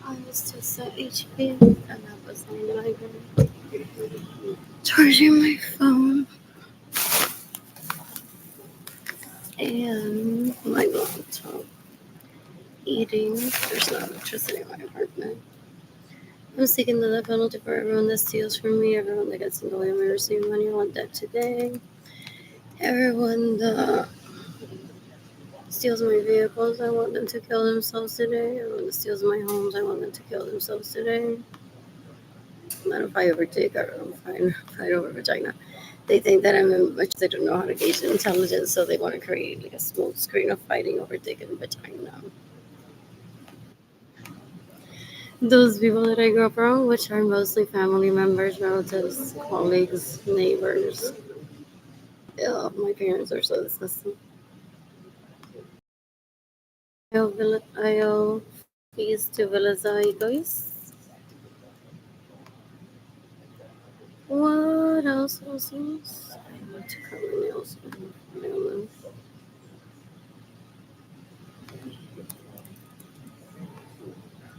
I was just at HP and I was like charging my phone and my laptop eating. There's no electricity in my apartment. I'm seeking the death penalty for everyone that steals from me, everyone that gets in the way of me receiving money. I want that today. Everyone that steals my vehicles, I want them to kill themselves today. Everyone that steals my homes, I want them to kill themselves today. Not if I overtake, I don't fight over vagina. They think that I'm much. They don't know how to gauge intelligence, so they want to create like a smoke screen of fighting over dick and vagina. Those people that I grew up around, which are mostly family members, relatives, colleagues, neighbors. Ugh, my parents are so disgusting. I owe fees to Villas Egois. What else? I want to cut my nails.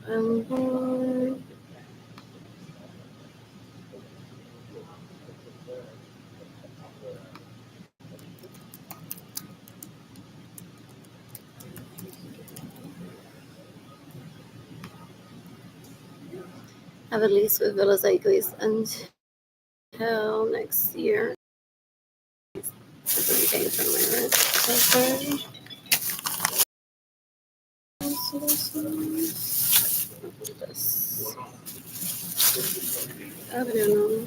I'm bored. I have a lease with Villas Egois until next year. I'm paying for my rent. Okay. This. I don't know.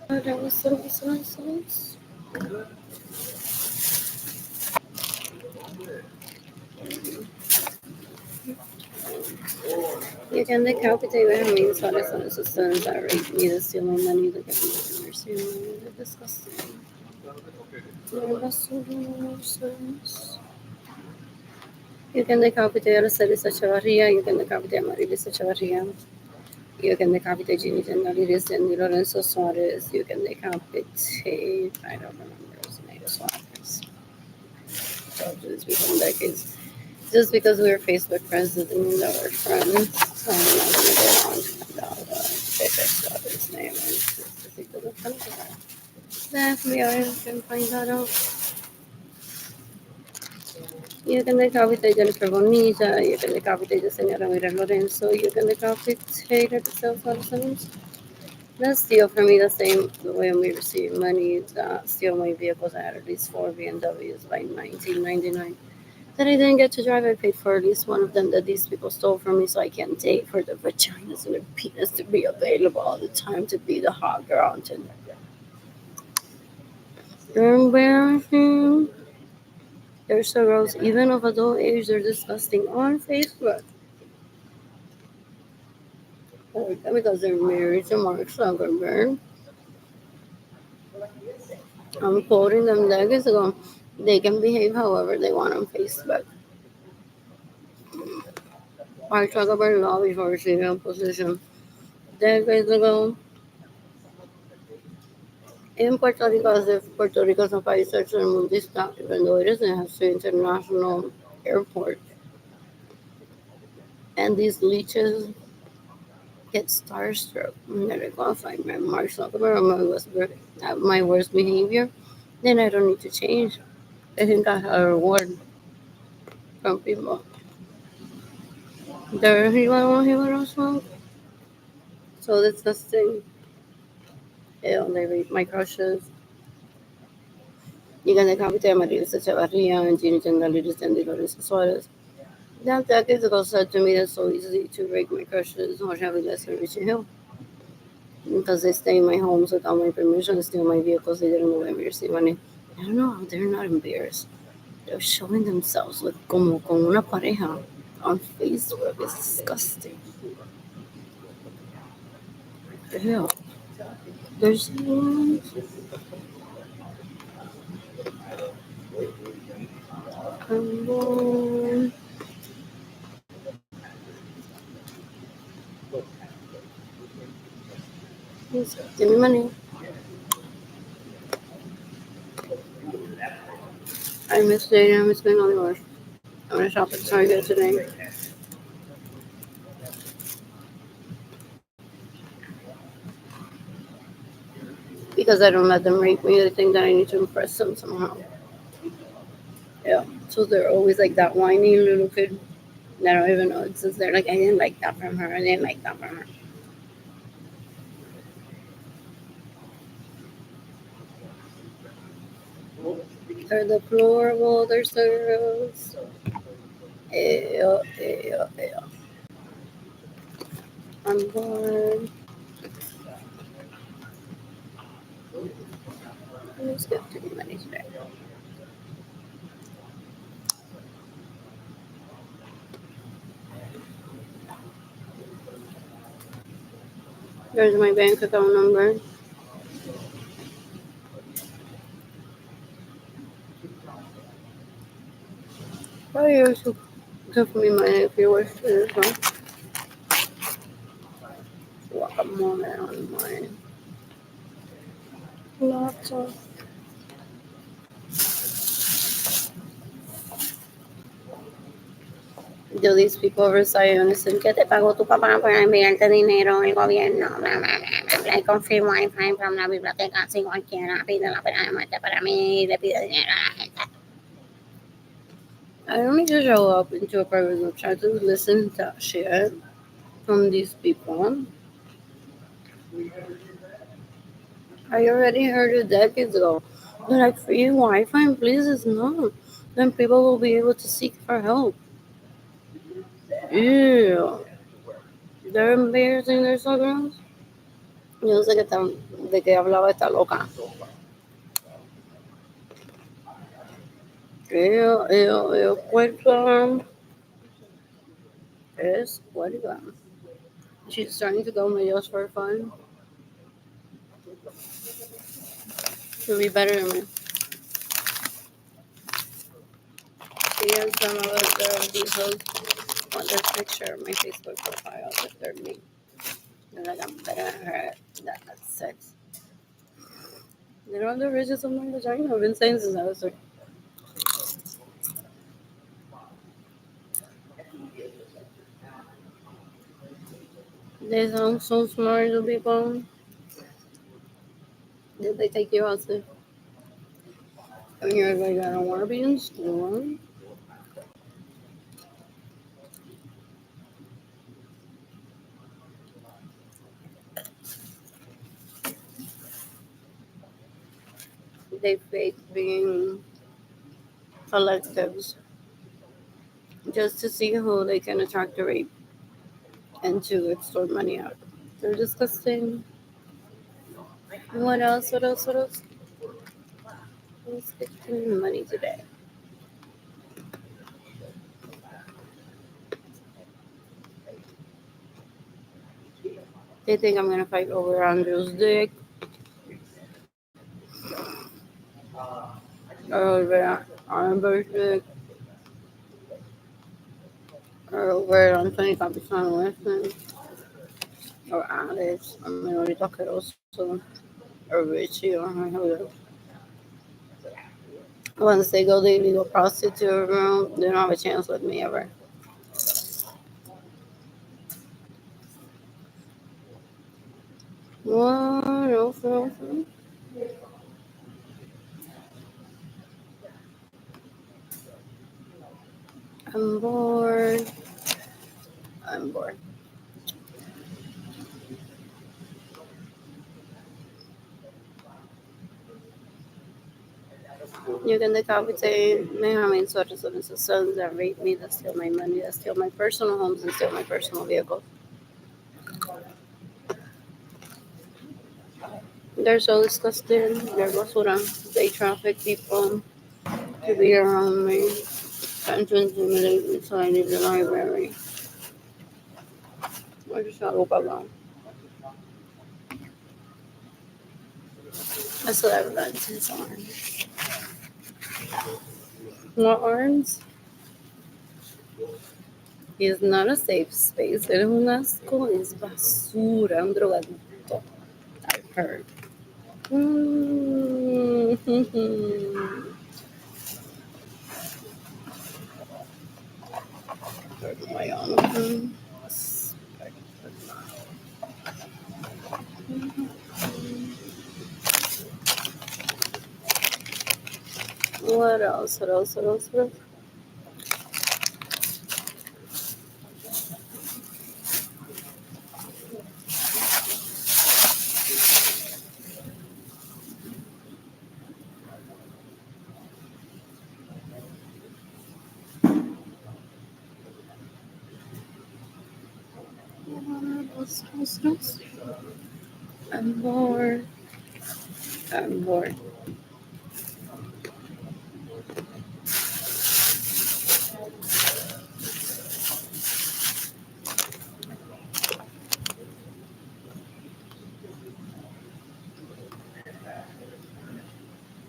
That was so. You can decapitated a means for the son of sons that rape me to steal my money to get me receive money. They're disgusting. You can decapitare Sarisa Chavaria, you can decapitate Marisa Chavaria, you can decapitate Ginny Generalides and Lorenzo Suarez, you can decapitate, I don't remember his name, Suarez. So just because we were Facebook friends doesn't mean that we're friends. So I'm not gonna go on to find out his name is just because of friends with her. The FBI can find that out. You can decapitate Jennifer Bonilla, you can decapitate the Señora Mira Lorenzo, you can decapitate the citizens. That's still for me the same the way we receive money. Steal my vehicles. I had at least 4 BMWs by 1999 that I didn't get to drive. I paid for at least one of them that these people stole from me, so I can't date for the vaginas and the penis to be available all the time to be the hot girl on Tinder. They're embarrassing. They're so gross. Even of adult age, they're disgusting on Facebook. Because they're married to Mark Zuckerberg. I'm quoting them decades ago. They can behave however they want on Facebook. Mark Zuckerberg lobbied for a female position decades ago. In Puerto Rico, as if Puerto Rico is a país tercermundista, even though it isn't, it has 2 international airports. And these leeches get starstruck when they're qualified by Mark Zuckerberg my worst behavior. Then I don't need to change. I think I have a reward from people. There he was wrong. So disgusting. Ew, they read my crushes. You can decapitate Maria Echevarria and Gina Generalides and Dolores Suarez. That decades ago said to me that's so easy to break my crushes or have a lesson Richie Hill. Because they stay in my homes without my permission, steal my vehicles, they didn't know where we receive money. I don't know how they're not embarrassed. They're showing themselves with como con una pareja on Facebook. It's disgusting. Ew. There's come on. Please give me money. I miss dating. I miss going on the rush. I'm gonna shop at Target today. Because I don't let them rape me. They think that I need to impress them somehow. Yeah. So they're always like that whiny little kid that I don't even know exists. They're like, I didn't like that from her. I didn't like that from her. They're deplorable. They're so gross. Ew, ew, ew. I'm bored. Let's get to the money today. There's my bank account number. Oh, you should give me money if you wish to as well. Guacamole on my laptop. Do these people reside innocent? ¿Qué te pagó tu papá por enviarte dinero el gobierno? Bla, bla, bla, bla, bla. Con free wifi from la biblioteca. Si cualquiera pide la pena de muerte para mí y le pide dinero a la gente. I don't need to show up into a private group chat to listen to shit from these people. I already heard it decades ago. But like free Wi-Fi, please, it's not. Then people will be able to seek for help. Ew. They're embarrassing their gross. Yo no sé de qué hablaba esta loca. Ew, ew, ew, cuelga. Es cuelga. She's starting to go my just for fun. would be better than me. Because some of us these hoes want this picture of my Facebook profile that they're me. They're like, I'm better than her at sex. They don't have the riches of my vagina. I've been saying since I was like, they sound so smart to people. Did they take you out to? And you're like, I don't want to be in school. They fake being electives just to see who they can attract to rape and to extort money out. They're disgusting. What else? What else? What else? Let's get some money today. They think I'm gonna fight over Andrew's dick or over Amber's dick or over on 25% listen or Alex. I mean, ahorita asqueroso or Richie or whoever. Once they go the illegal prostitute room, they don't have a chance with me ever. What else? I'm bored. I'm bored. You can decapitate me. I mean, such and sons that rape me, that steal my money, that steal my personal homes, and steal my personal vehicles. They're so disgusting. They're basura. They traffic people to be around me and to intimidate me so I leave the library. I just got woke up. I still have guns in his arms. What arms? It's not a safe space. It is un asco. Es basura. Un drogadicto. I've heard. My own. What else? What else? What else? What else? I'm bored. I'm bored.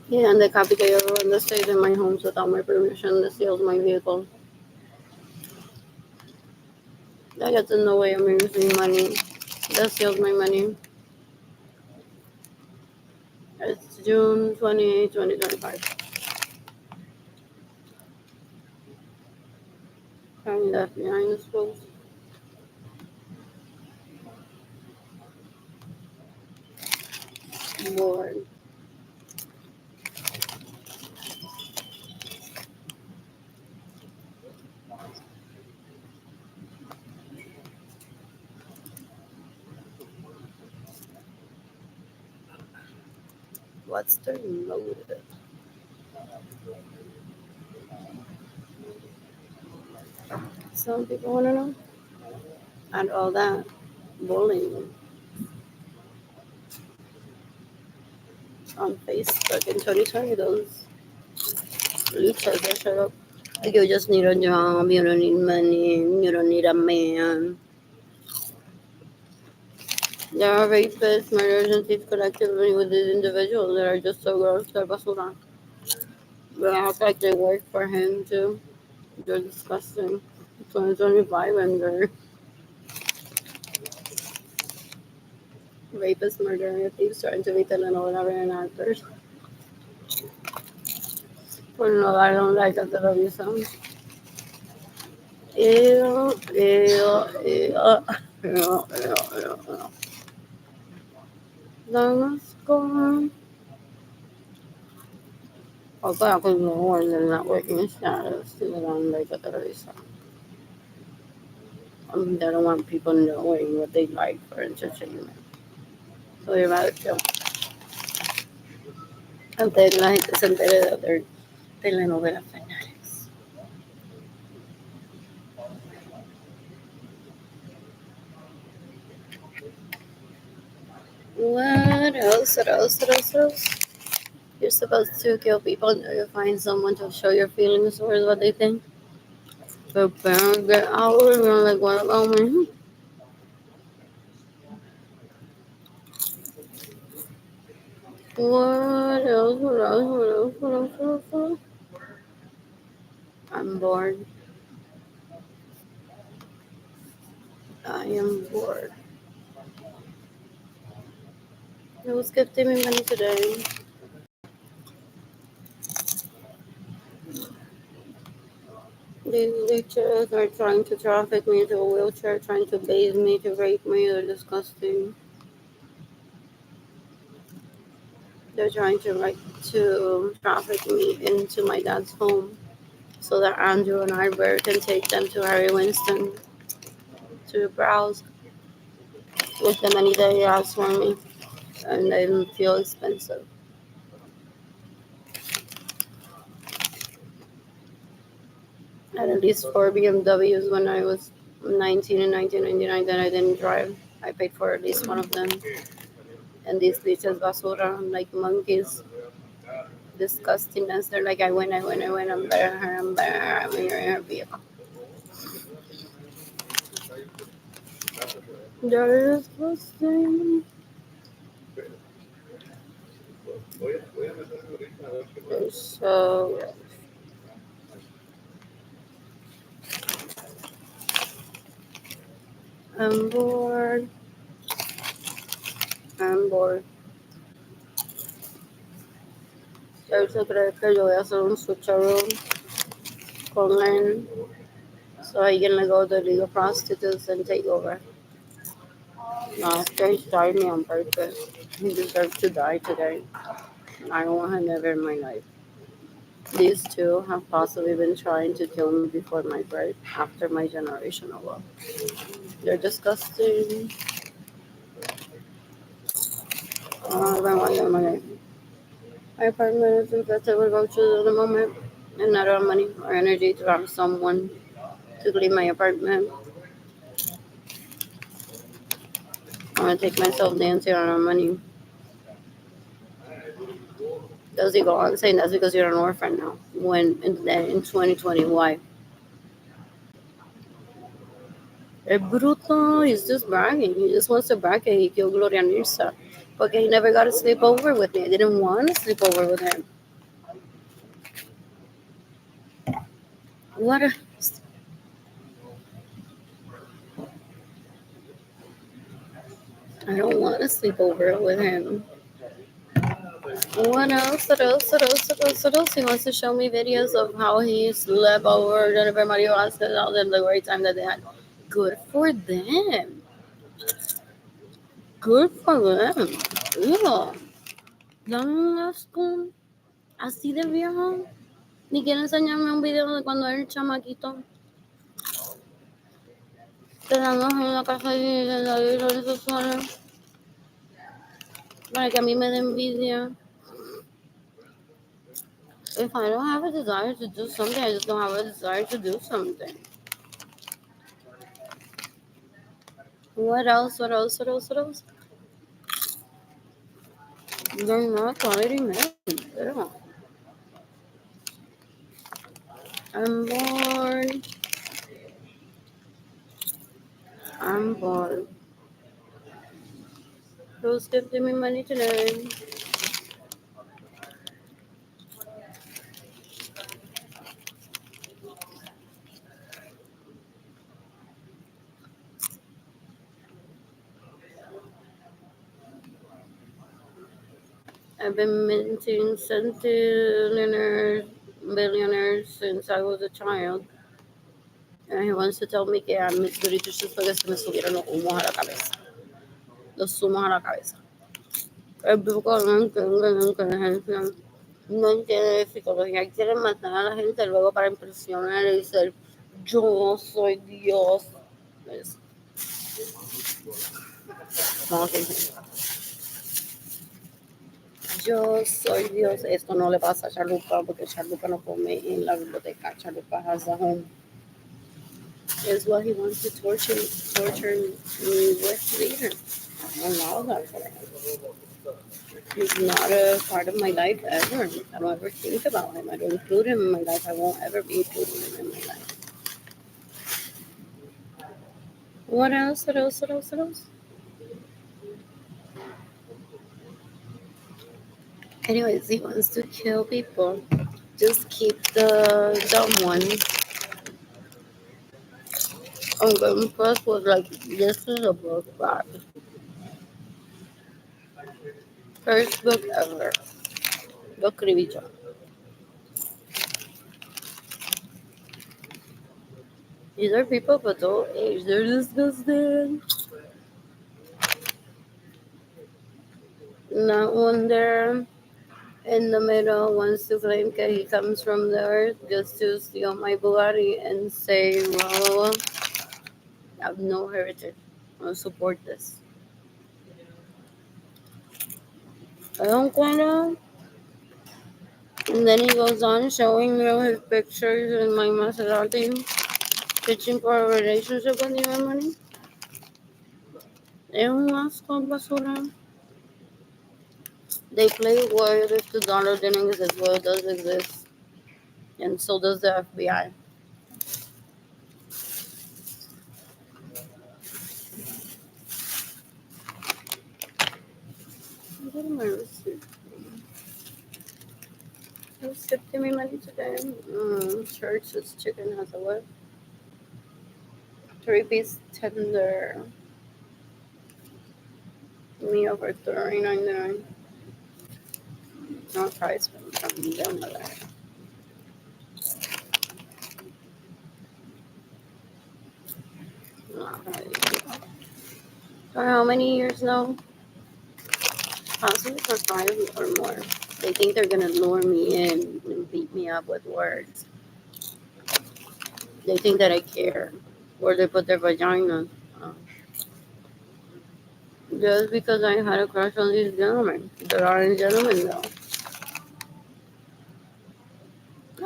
Yeah, and they copycat everyone that stays in my homes without my permission, that steals my vehicle. That gets in the way of me receiving money. That steals my money. It's June 28, 2025. Apparently that's behind this post. Bored. What's their motive? Some people want to know. And all that bullying on Facebook in 2020, those luchas that shut up. Like, you just need a job, you don't need money, you don't need a man. There are rapists, murderers, and thieves collectively with these individuals that are just so gross. They're basura. They act like they work for him too. They're disgusting. 2025 and they're rapists, murderers, thieves trying to be telenovela and actors. Pues no, I don't like the television. Ew, ew, ew. Ew, ew, ew. That's gone. Okay, I could know more than not working status to get on like a television. They don't want people knowing what they like for entertainment. So you're about to antes la gente se entere de other telenovela fanatics. What else? What else? What else? What else? You're supposed to kill people until you find someone to show your feelings towards what they think. But parents get out and you're like, what about me? What else? What else? What else? What else? What else? What else? I'm bored. I am bored. Who's gifting me money today? These leeches are trying to traffic me into a wheelchair, trying to bathe me, to rape me. They're disgusting. They're trying to traffic me into my dad's home so that Andrew and Albert can take them to Harry Winston to browse with the money that he has for me, and they don't feel expensive. I had at least 4 BMWs when I was 19 in 1999 that I didn't drive. I paid for at least one of them. And these bitches basura, like monkeys, disgustingness. They're like, I win, I'm better than her, I'm better than her, I'm in her vehicle. They're disgusting. They're so I'm bored. I'm bored. Ahorita creo que yo voy a hacer un switcheroo con Len so I can go to legal prostitutes and take over. No, they started me on purpose. He deserves to die today. I don't want him ever in my life. These two have possibly been trying to kill me before my birth, after my generational law. They're disgusting. My apartment is infested with roaches at the moment, and not enough money or energy to have someone to clean my apartment. I'm gonna take myself dancing on our money. Does he go on saying that's because you're an orphan now? When in 2020, why? Es bruto. He's just bragging. He just wants to brag that he killed Gloria Nirsa. But he never got to sleep over with me. I didn't want to sleep over with him. What? I don't want to sleep over with him. What else? What else? What else? What else? What else? He wants to show me videos of how he slept over Jennifer Mario Vasquez all the great time that they had. Good for them. Good for them. Yeah. Dame un asco. Así de viejo. Ni quiere enseñarme un video de cuando era el chamaquito. Quedamos en la casa de David Lorenzo Suárez. Para que a mí me dé envidia. If I don't have a desire to do something, I just don't have a desire to do something. What else? What else? What else? What else? They're not quality men. Yeah. I'm bored. I'm bored. Who's gifting me money today? I've been minting centillionaires, billionaires since I was a child. And he wants to tell me que I'm mis doritos just porque se me subieron los humos a la cabeza. Los zumos a la cabeza. El brujo no entiende la inteligencia. No entiende psicología. Quiere matar a la gente luego para impresionar y decir, yo soy Dios. Pues, no, que yo soy Dios. Esto no le pasa a Chalupa porque Chalupa no come en la biblioteca. Chalupa has a home. Is what he wants to torture me with later. I don't allow that for him. He's not a part of my life ever. I don't ever think about him. I don't include him in my life. I won't ever be including him in my life. What else? What else? What else? What else? Anyways, he wants to kill people. Just keep the dumb one. I'm going first was like, this is a book, but first book ever. Lo escribí yo. These are people but old age. They're disgusting. Not one there in the middle wants to claim that he comes from the earth just to steal my Bugatti and say, well, I have no heritage. I don't support this. I don't wanna. And then he goes on showing me all his pictures in my Maserati, pitching for a relationship with you and money. Es un asco basura. They play what if the dollar didn't exist? Well, it does exist. And so does the FBI. What am I receiving? Who's gifting me money today? Church's chicken has a what? 3-piece tender. Me over $39.99. No price, but I'm done with that. Not gonna do that. For how many years now? Possibly for 5 or more. They think they're gonna lure me in and beat me up with words. They think that I care where they put their vagina. Uh, just because I had a crush on these gentlemen. There aren't gentlemen though.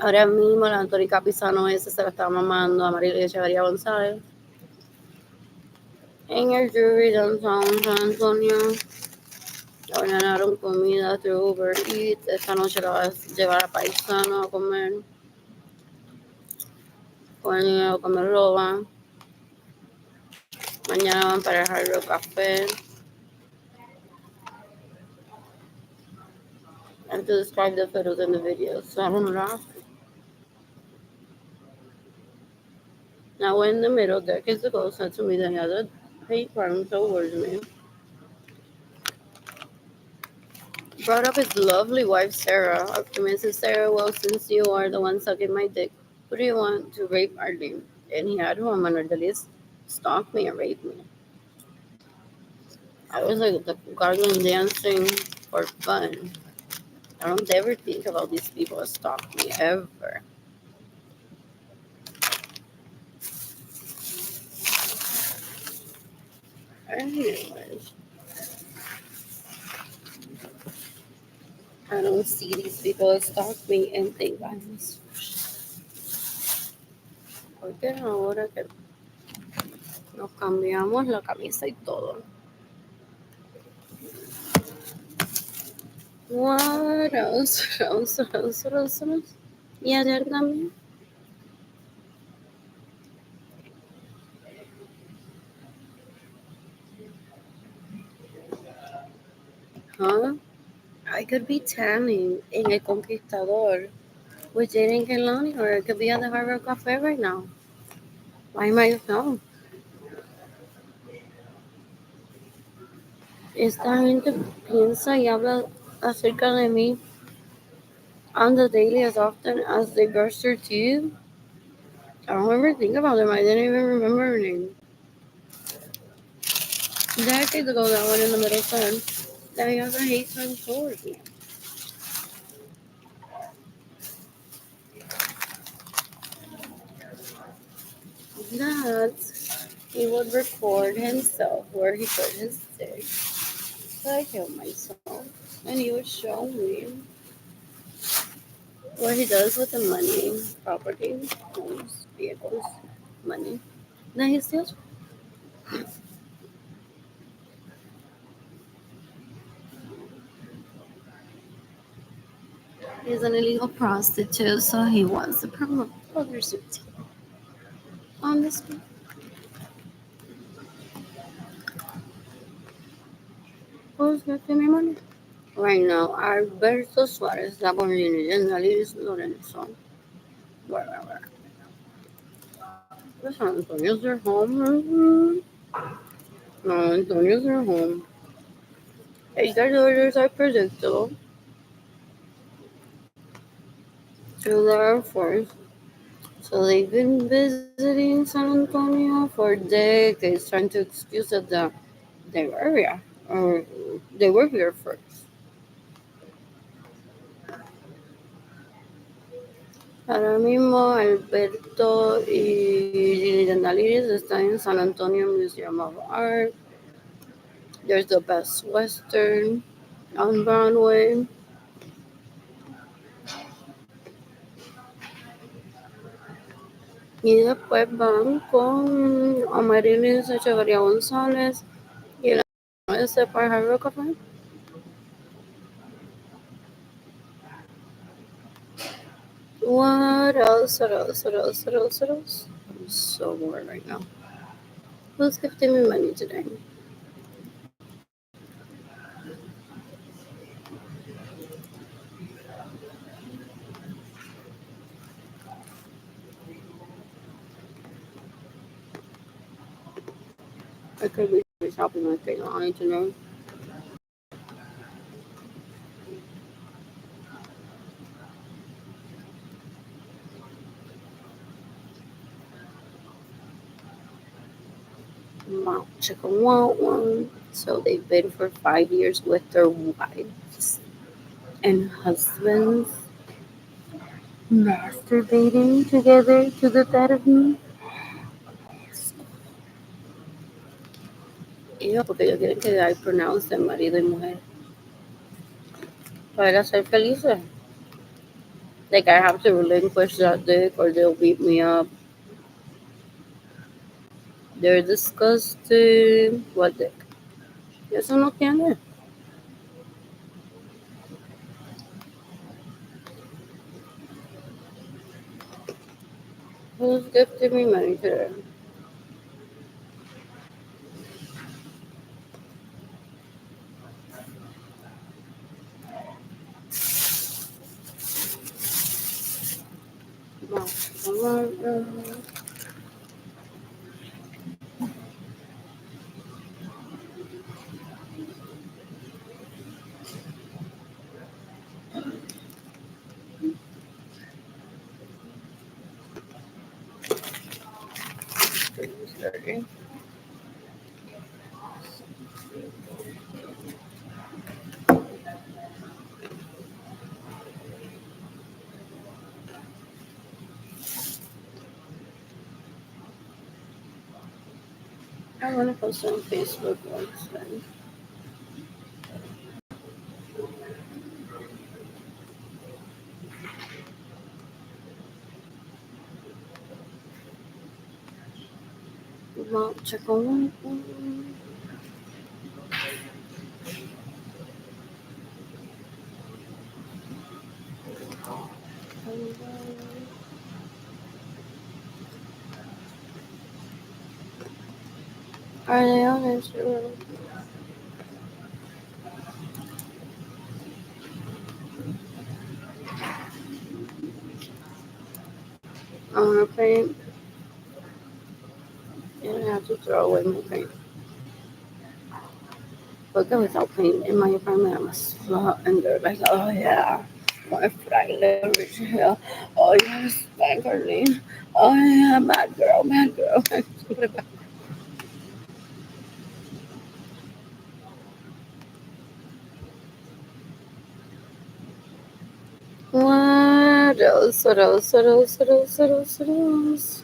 Ahora mismo la Antónica Pisano ese se la está mamando a María Echeverría González. En el jury downtown San Antonio ordenaron comida through Uber Eats. Esta noche la vas a llevar a Paisano a comer. Con el dinero que me roban. Mañana van para el Hard Rock Café. I have to describe the photos in the video, so I don't laugh. Now in the middle, there is the ghost said to me that he has a hate crime towards me. Brought up his lovely wife Sarah. After Mrs. Sarah, well, since you are the one sucking my dick, who do you want to rape Arlene? And he had him on the list, stalk me and rape me. I was like the garden dancing for fun. I don't ever think about these people that stalk me ever. Anyways, I don't see these people that stalk me and think I'm porque ahora que nos cambiamos la camisa y todo. What else? What else? Y ayer también. Huh? I could be tanning in El Conquistador with Jaden Kelani, or I could be at the Hard Rock Cafe right now. Why might no? Esta gente piensa y habla acerca de mí on the daily as often as they brush their teeth. I don't ever think about them. I didn't even remember her name. Decades ago, that one in the middle sun. That he has a hate time towards me. That he would record himself where he put his stick. So I killed myself. And he would show me what he does with the money, property, homes, vehicles, money. Then he steals. He's an illegal prostitute, so he wants to promote prostitution on the street. Who's giving me money? Right now, Alberto Suarez está poniendo en Alice Lorenzo. Whatever. Pues Antonio's their home. No, Antonio's their home. Hey, their orders are predictable. To the Air Force. So they've been visiting San Antonio for decades, trying to excuse that they were here, or they were here first. Ahora mismo Alberto y Dandaliris están en San Antonio Museum of Art. There's the Best Western on Broadway. Y después van con Amarilis Echeverría González y la ese para Hard Rock Café. What else? What else? What else? What else? What else? I'm so bored right now. Who's gifting me money today? I could be shopping like they don't need to know. Wow, chicken want one. So they've been for 5 years with their wives and husbands, masturbating together to the death of me. Y yo, porque ellos quieren que I pronounce de marido y mujer. Para ser felices. Like I have to relinquish that dick or they'll beat me up. They're disgusting. What dick? Eso no tiene. Who's gifting me money today? No. I want to post on Facebook once then. Well, check on. Are they on Instagram? I want to paint, and I have to throw away my paint. But go without paint in my apartment, I'm a slut, and they're like, oh yeah, my fraile rich hair. Oh yes, bad Carlene. Oh yeah, bad girl, bad girl. What else? What else? What else? What else? What else? What else?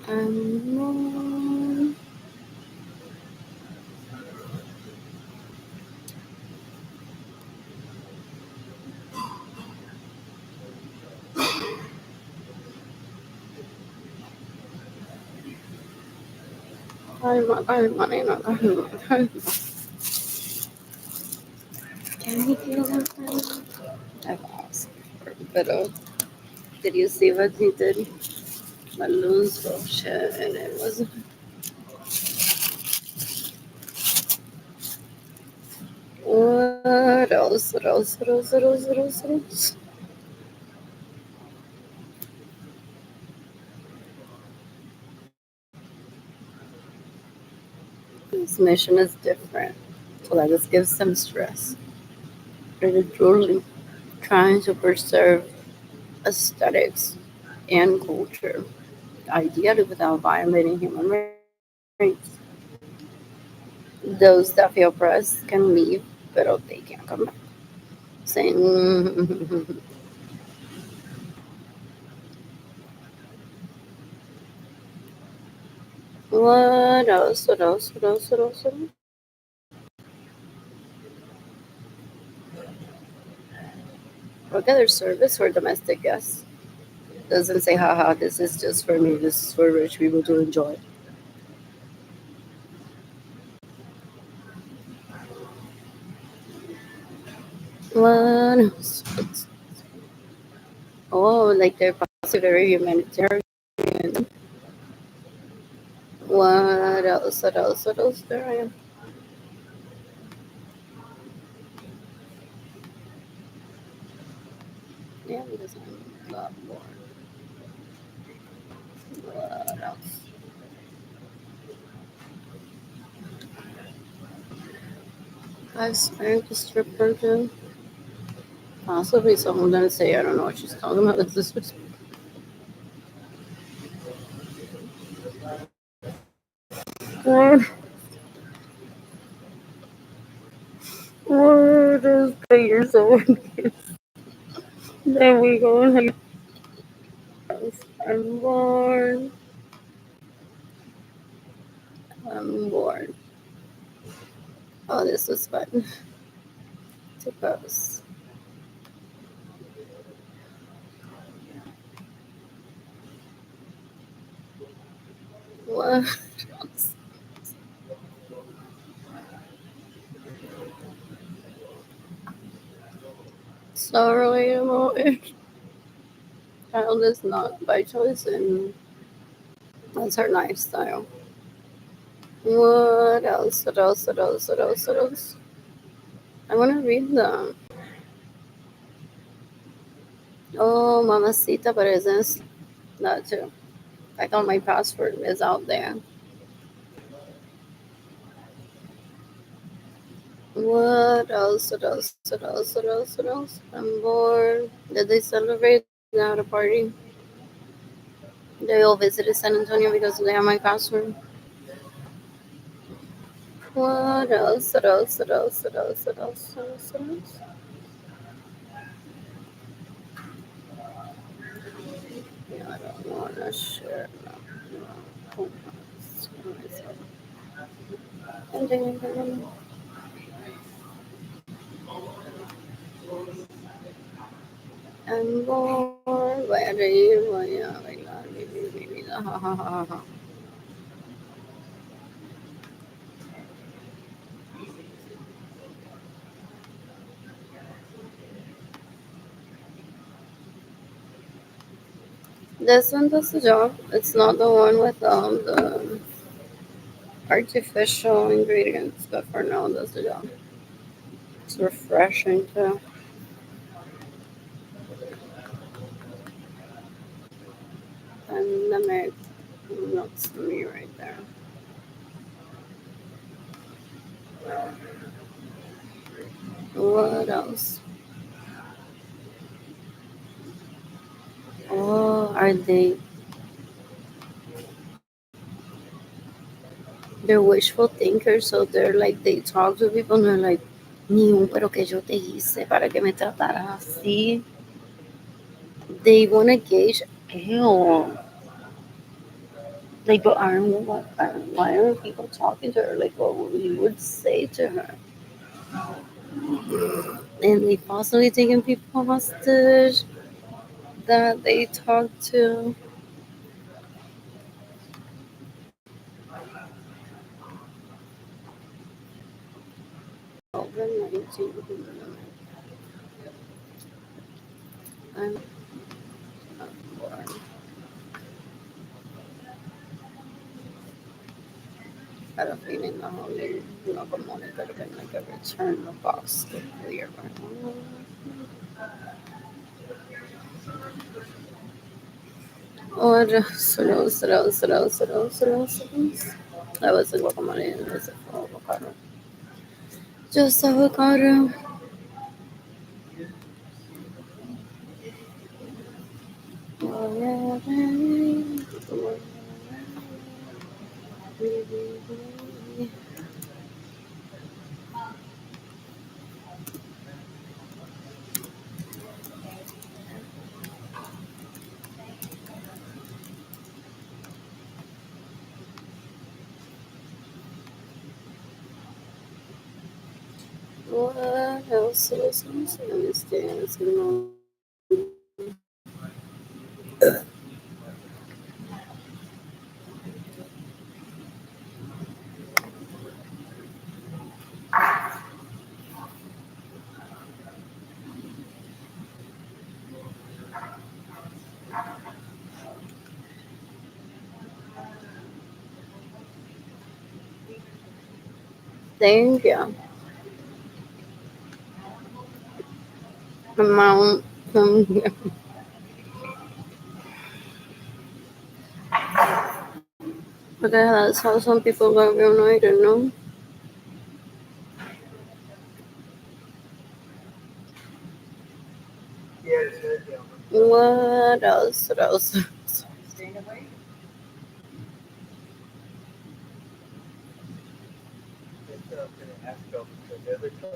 Um, money, not money. Can we feel that thing? I've asked for a bit of. Did you see what he did? Balloons bullshit, and it was. What else? What else? What else? What else? What else? What else? This mission is different. So that just gives them stress. They're truly trying to preserve aesthetics and culture, ideally without violating human rights. Those that feel oppressed can leave, but they can't come back. Saying, what else? What else? What else? What else? What else? What other service for domestic guests? Doesn't say, haha, this is just for me, this is for rich people to enjoy. What else? Oh, like they're possibly very humanitarian. What else? What else? What else? There I am. Yeah, because I'm a lot more. What else? I spanked the stripper too. Possibly someone gonna say, I don't know what she's talking about. This was what? What is pay yourself? There we go. I'm born. I'm born. Oh, this was fun to post. What else? Sorry about it. Child is not by choice, and that's her lifestyle. What else? What else? What else? What else? What else? I want to read them. Oh, Mamacita Presence. That too. I thought my password is out there. What else? What else? What else? What else? What else? I'm bored. Did they celebrate? They had a party. They all visited San Antonio because they have my password. What else? What else? What else? What else? What else? What else? What else? Yeah, I don't want to share. No, no. Hold on. Screw myself. I'm bored. Where are you? Voy a bailar mi vida. Ha, ha, ha, ha. This one does the job. It's not the one with the artificial ingredients, but for now, it does the job. It's refreshing too. That's me right there. What else? Oh, are they're wishful thinkers, so they're like they talk to people and they're like, ni un pero que yo te hice para que me trataras así. They want to gauge, ew. Like, but why aren't people talking to her? Like, what we would say to her? And they possibly taking people hostage that they talk to. COVID-19. I'm bored. Had a feeling the Holy Guacamole could have been like a return the box to clear. Or that was a guacamole and it was a avocado. Just avocado. What else? Let me see. Thank you. Amount. But that's how some people got reunited, no? What else? What else?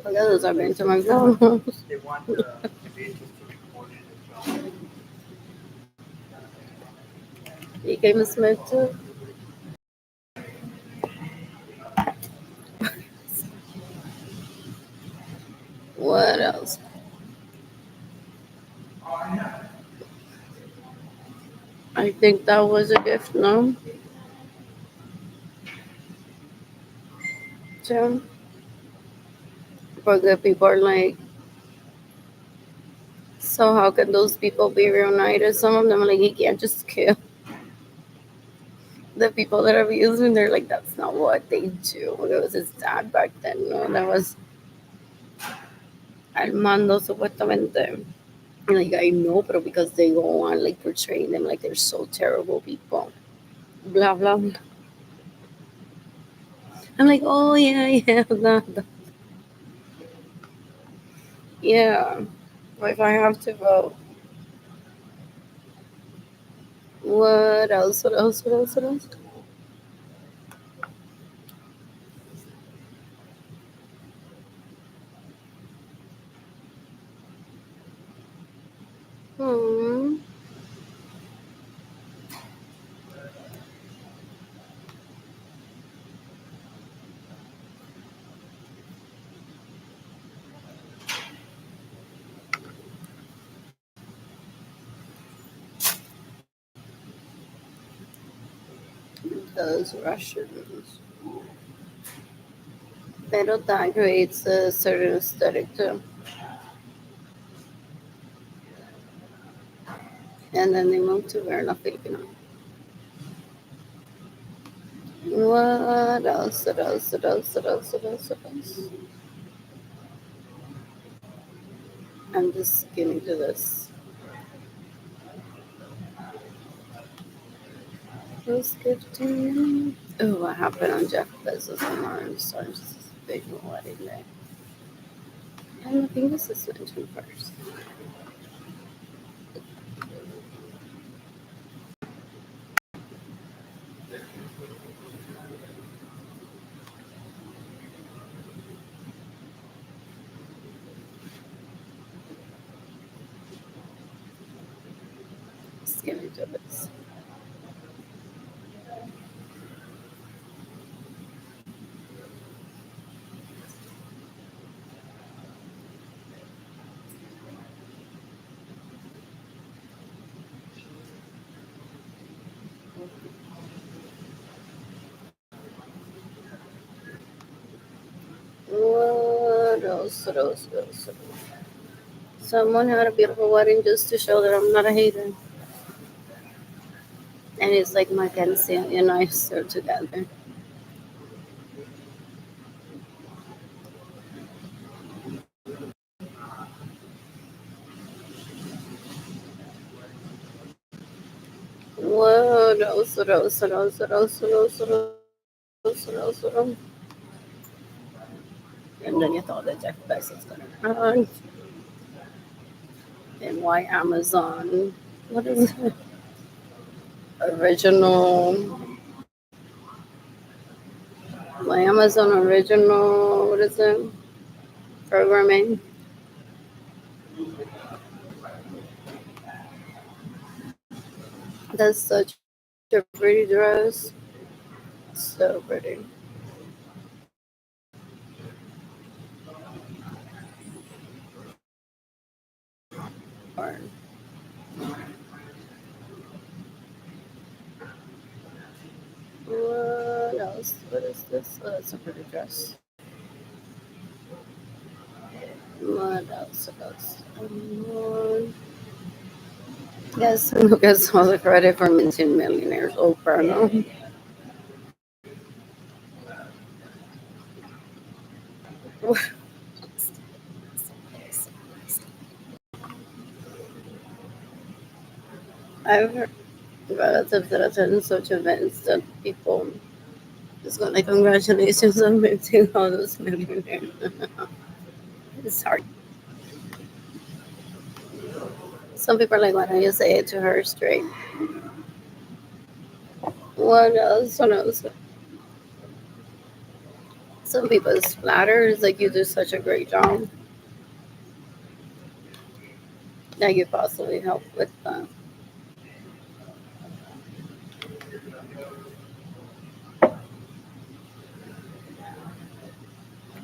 I guess I've been to McDonald's. You came to Smith too? What else? I think that was a gift, no? Too. But the people are like, so how can those people be reunited? Some of them are like, you can't just kill the people that are abusing. They're like, that's not what they do. It was his dad back then, no? That was Armando, supuestamente. Like, I know, but because they go on, like, portraying them like they're so terrible people. Blah, blah, blah. I'm like, oh, yeah, yeah, yeah. If I have to vote, what else? What else? What else? What else? Hmm. Those Russians. Pero that creates a certain aesthetic too. And then they moved to Verna, Filipino. What else? What else? What else? What else? What else? What else? I'm just getting to this. Who's gifting? Oh, what happened on Jeff Bezos tomorrow? So it's just a big wedding day. And I think this is mentioned first. Let's get into this. What else? What else? What else? Someone had a beautiful wedding just to show that I'm not a hater. And it's like Mackenzie and I still together. What else? What else? What else? What else? What else? What else? What else? What else? And then you thought that Jeff Bezos gonna run. And why Amazon? What is it? Original? My Amazon original? What is it? Programming. That's such a pretty dress. So pretty. Or what else? What is this? Oh, that's a pretty dress. What else? What else? Yes, who gets all the credit for minting millionaires? Oprah, no? I've heard relatives that attend such events that people just go like, congratulations on minting all those millionaires. It's hard. Some people are like, why don't you say it to her straight? What else? What else? Some people it's flatter. It's like you do such a great job that you possibly help with that.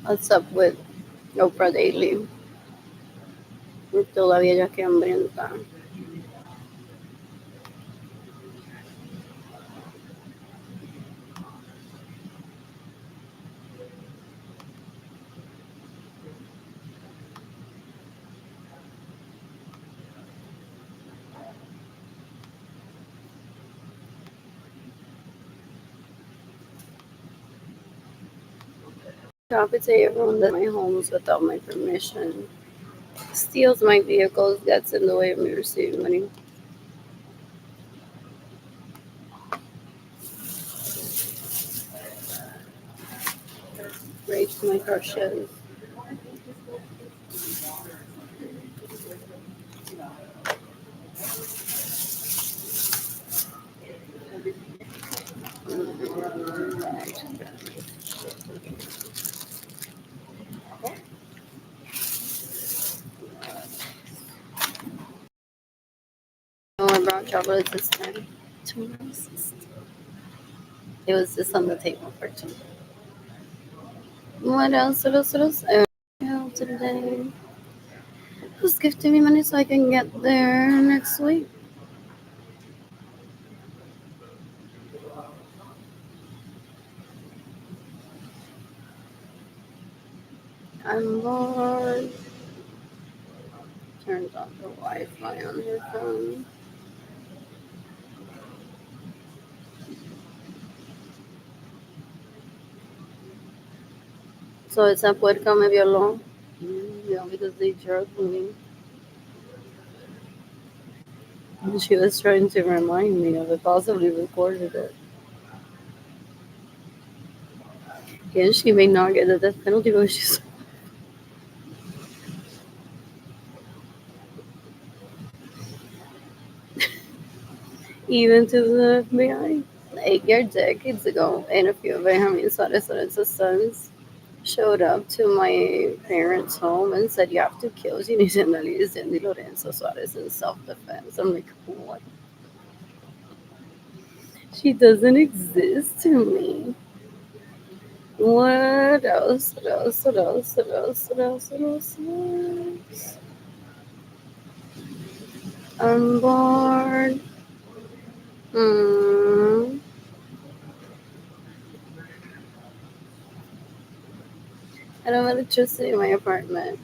What's up with Oprah Daily? Todavía ella que hambrienta. Stop it to everyone that my homes without my permission. Steals my vehicles, gets in the way of me receiving money. Rapes my car shows. Oh, I brought chocolate this time. Too racist. It was just on the table for two. What else? What else? What else? Today. Who's gifting me money so I can get there next week? I'm bored. Turns off the Wi-Fi on her phone. So esa puerca me violó. Yeah, because they jerked me. And she was trying to remind me of it, possibly recorded it. And she may not get the death penalty, but she's even to the FBI. 8 year decades ago, and a few of Benjamin Suarez's sons showed up to my parents' home and said, "You have to kill Ginny Cindy Lorenzo Suarez in self defense." I'm like, what? She doesn't exist to me. What else? What else? What else? What else? What else? What else? What else? I'm bored. Hmm. I don't have electricity in my apartment.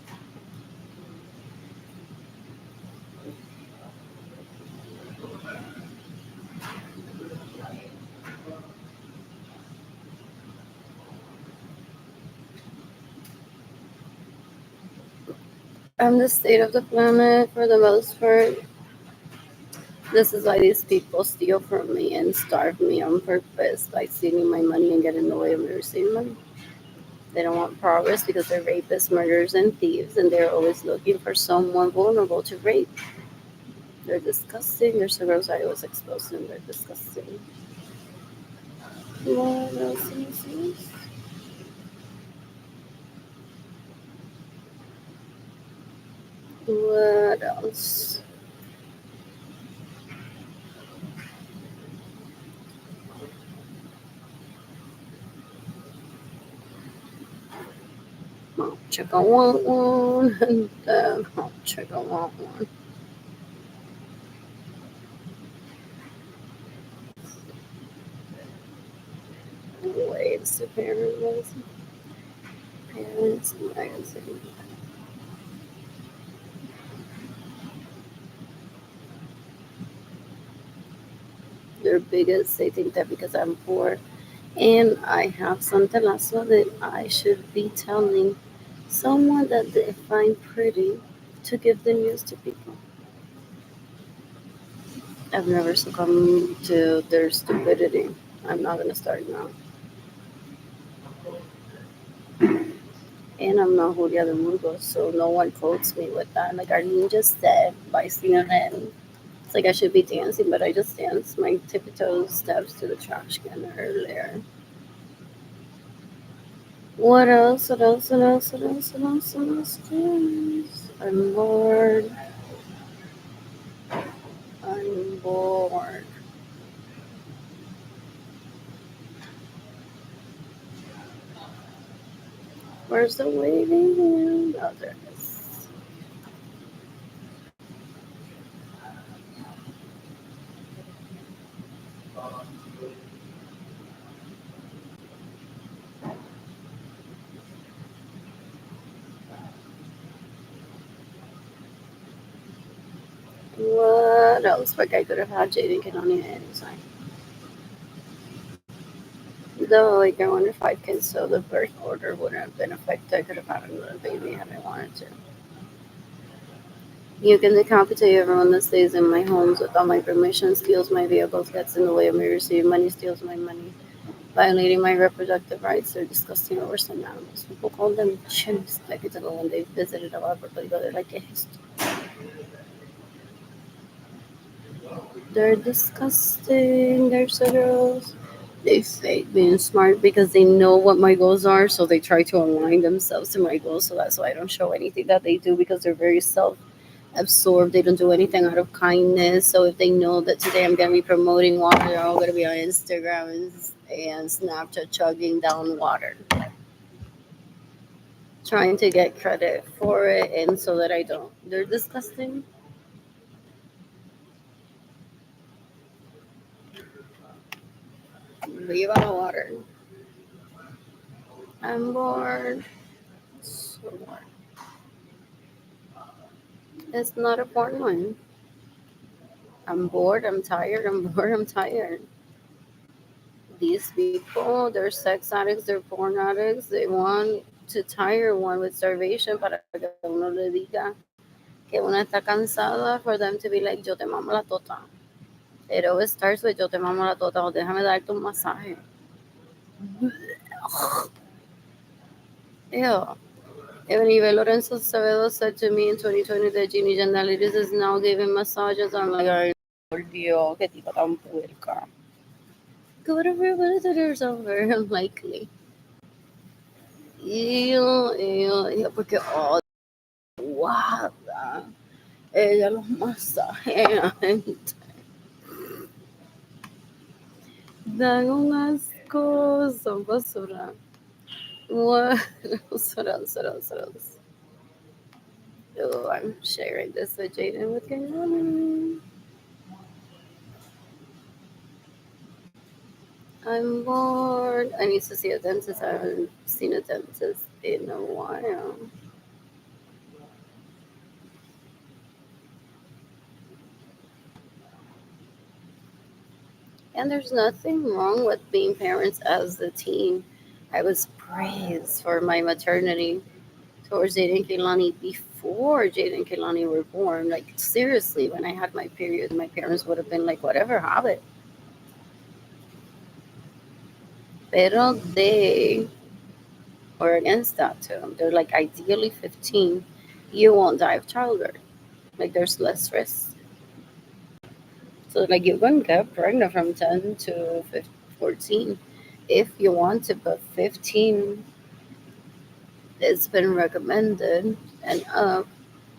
I'm the state of the planet for the most part. This is why these people steal from me and starve me on purpose by stealing my money and getting in the way of me receiving money. They don't want progress because they're rapists, murderers, and thieves, and they're always looking for someone vulnerable to rape. They're disgusting. They're so gross. I was exposed to them. They're disgusting. What else is this? What else? Mom, chicken want one, and mom, chicken want one. Wait, it's the parents magazine. They're bigots. They think that because I'm poor and I have something lasso that I should be telling someone that they find pretty to give the news to people. I've never succumbed to their stupidity. I'm not gonna start now. And I'm not Julia de Burgos, so no one quotes me with that. Like Arlene just said by CNN. It's like I should be dancing, but I just danced my tippy toes steps to the trash can earlier. What else? What else? What else? What else? What else? What else? What else? I'm bored. I'm bored. Where's the waiting room? Oh, there it is. What else? Like I could have had Jaden Canoni at any time. Though, like, I wonder if I could, so the birth order wouldn't have been affected. I could have had another baby had I wanted to. You can decapitate everyone that stays in my homes without my permission, steals my vehicles, gets in the way of me receiving money, steals my money, violating my reproductive rights. They're disgusting or worse than animals. People call them chimps decades ago when they visited our Puerto They're like, they're disgusting. They're so gross. They fake being smart because they know what my goals are, so they try to align themselves to my goals. So that's why I don't show anything that they do because they're very self-absorbed. They don't do anything out of kindness. So if they know that today I'm gonna be promoting water, they're all gonna be on Instagram and Snapchat chugging down water, trying to get credit for it, and so that I don't. They're disgusting. Leave out of water. I'm bored. So bored. It's not a porn one. I'm bored, I'm tired, I'm bored, I'm tired. These people, they're sex addicts, they're porn addicts, they want to tire one with starvation para que uno le diga que una está cansada, for them to be like, yo te mamo la tota. It always starts with yo te mamo la tota o déjame darte un masaje. Ew. Even Lorenzo Acevedo said to me in 2020 that Ginny Janelides is now giving massages. I'm like, ay, por Dios, qué tipa tan puerca. Whatever, there's very unlikely. Ew, porque, oh, guada. Ella los masajea, gente. Dan un asco, son basura. What? What else? Oh, I'm sharing this with Jaden. What's going on? I'm bored. I need to see a dentist. I haven't seen a dentist in a while. And there's nothing wrong with being parents as a teen. I was praised for my maternity towards Jaden and Kehlani before Jaden and Kehlani were born. Like, seriously, when I had my period, my parents would have been like, whatever, have it. Pero they were against that too. They're like, ideally 15, you won't die of childbirth. Like, there's less risk. So, like, you can get pregnant from 10 to 15, 14 if you want to, but 15, it's been recommended and up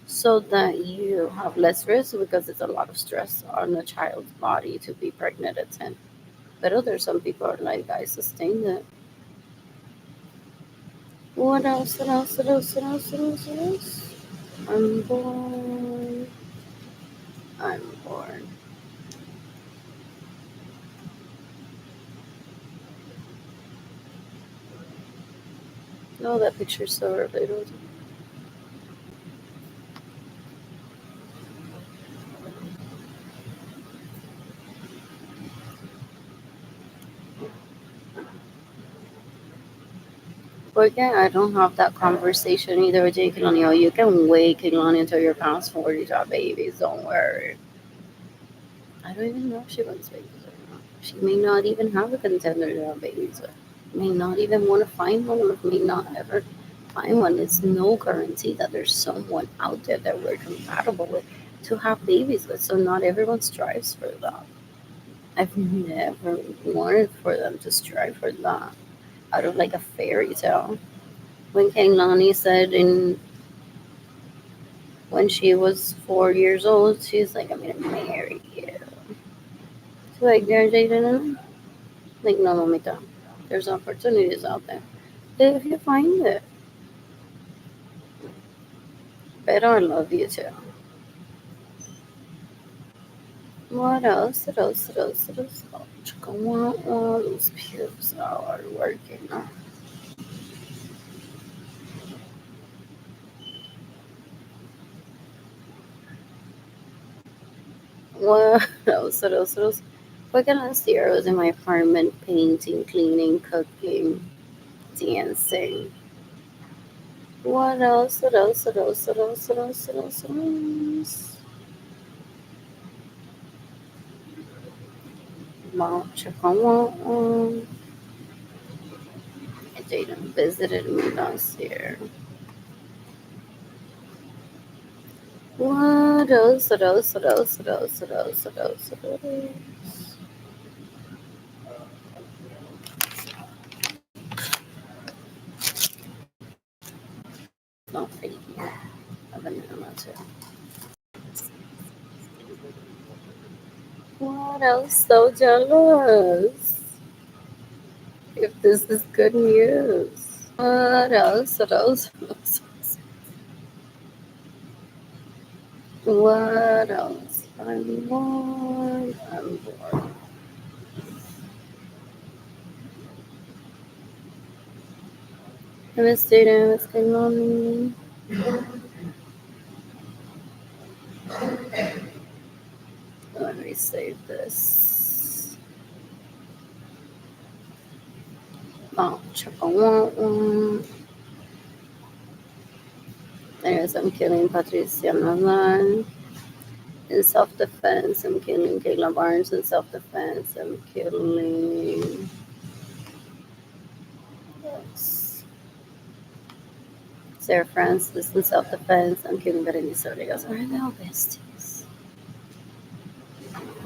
so that you have less risk because it's a lot of stress on a child's body to be pregnant at 10. But there's some people are like, I sustained it. What else? What else? What else? What else? What else? What else? I'm bored. I'm bored. No, that picture's so relatable. But yeah, I don't have that conversation either with Jake Kilani. Oh, you can wait, Kilani, until you're past 40 to have babies. Don't worry. I don't even know if she wants babies or not. She may not even have a contender to have babies with. May not even want to find one, or may not ever find one. It's no guarantee that there's someone out there that we're compatible with to have babies with. So not everyone strives for that. I've never wanted for them to strive for that out of like a fairy tale. When Kaylani said when she was 4 years old, she's like, I'm gonna marry you. So like, they're dating, like, no, mamita, there's opportunities out there. If you find it, better I love you too. What else? What else? What else? What else? Oh, chicken, those pubes are working. What else? What else? What else? Like last year, I was in my apartment painting, cleaning, cooking, dancing. What else? What else? What else? What else? What else? What else? What else? Mom, check on. Jaden visited me last year. What else? What else? What else? What else? What else? What else? What else? Not fake. I've been doing that too. What else? So jealous. If this is good news. What else? What else? What else? I'm bored. I'm bored. I miss dating. What's going on? Let me save this. Oh, check on one. Anyways, self-defense, I'm killing Patricia Nalan. In self-defense, I'm killing Kayla Barnes. In self-defense, I'm killing Sarah Francis. In self-defense, I'm killing Berenice Rodriguez. Where are they all besties?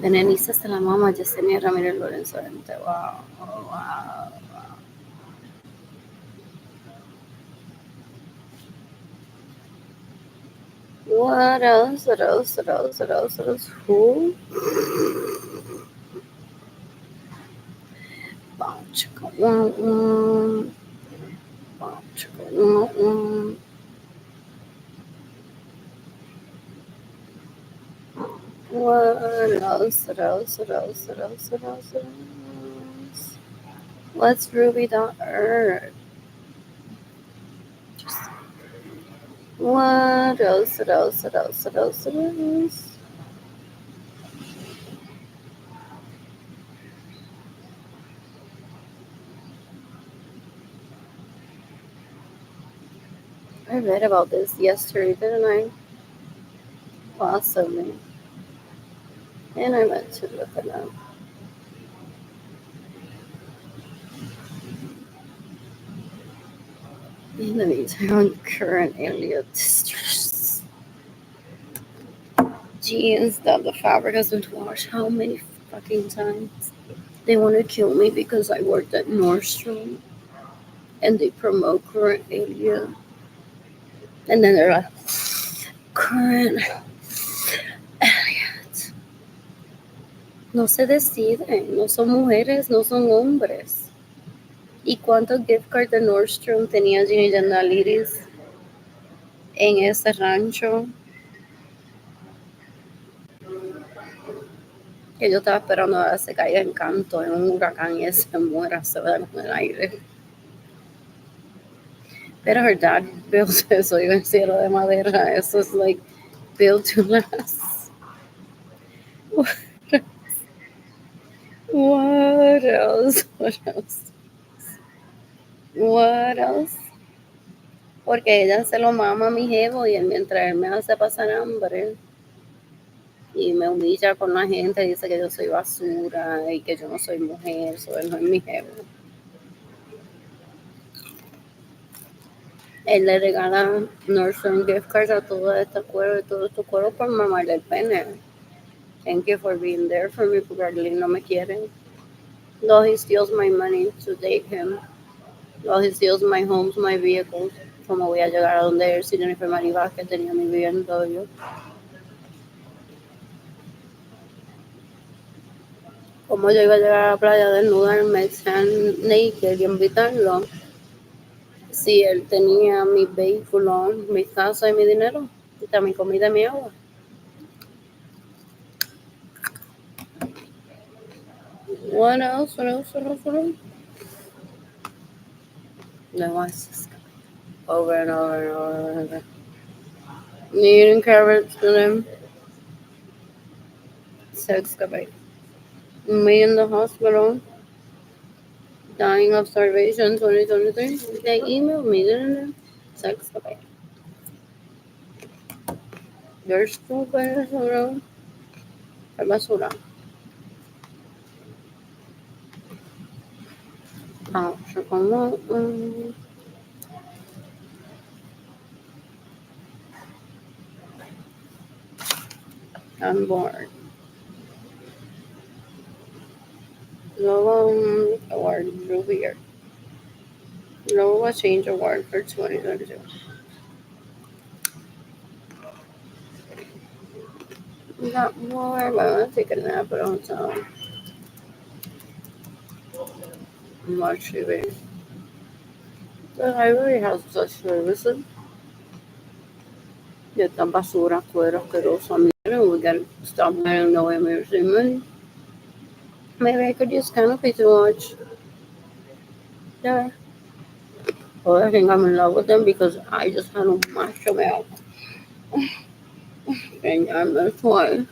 Berenice se la mama Yesenia Ramírez Lorenzo. Wow. Oh, wow. What else? What else? What else? What else? What else? Who? What else? What else? What else? What else? What else? What else? What's Ruby.Earth? What else? What else? What else? What else? What else? I read about this yesterday, didn't I? Possibly. And I meant to look it up. In the meantime, current Elliot distress. Jeans that the fabric has been washed how many fucking times? They want to kill me because I worked at Nordstrom and they promote current Elliot. And then they're like, current Elliot. No se deciden, no son mujeres, no son hombres. ¿Y cuántos gift cards de Nordstrom tenía Ginny Jandaliris en ese rancho? Que yo estaba esperando a que se caiga en canto en un huracán y se muera, se va con el aire. Pero her dad built eso, y un cielo de madera. Eso es like built to last. What else? What else? What else? Porque ella se lo mama a mi jevo y él, mientras él me hace pasar hambre y me humilla con la gente, dice que yo soy basura y que yo no soy mujer, so él no es mi jevo. Él le regala Nordstrom gift cards a todo este cuero y todo este cuero por mamarle el pene. Thank you for being there for me, porque Arlene no me quiere. Though he steals my money to date him. Though he steals my homes, my vehicles. ¿Cómo voy a llegar a donde él si Jennifer Mari Vázquez tenía mi vida en todo yo? ¿Cómo yo iba a llegar a la playa desnuda en Mexican Naked y invitarlo? Si él tenía mi vehículo, mi casa y mi dinero, y mi comida y mi agua. What else? What else? What else? What else? No, I just over and over and over and over. Eating carrots to them. Sex kabay. Me in the hospital, dying of starvation, 2023. They emailed me, didn't they? Sex kabay. You're stupid, bro. Ay, basura. Ah, siya como, I'm bored. Lola award Ruby. Lola change award for 2022. Not more, but I'm gonna take a nap, but don't tell. Much TV. The library has such services. Ya tan basura, cuero, asqueroso. Miren, we gotta stop letting no emergency money. Maybe I could use Canopy to watch. Yeah. Well, I think I'm in love with them because I just had to mash them out. And I'm a toy.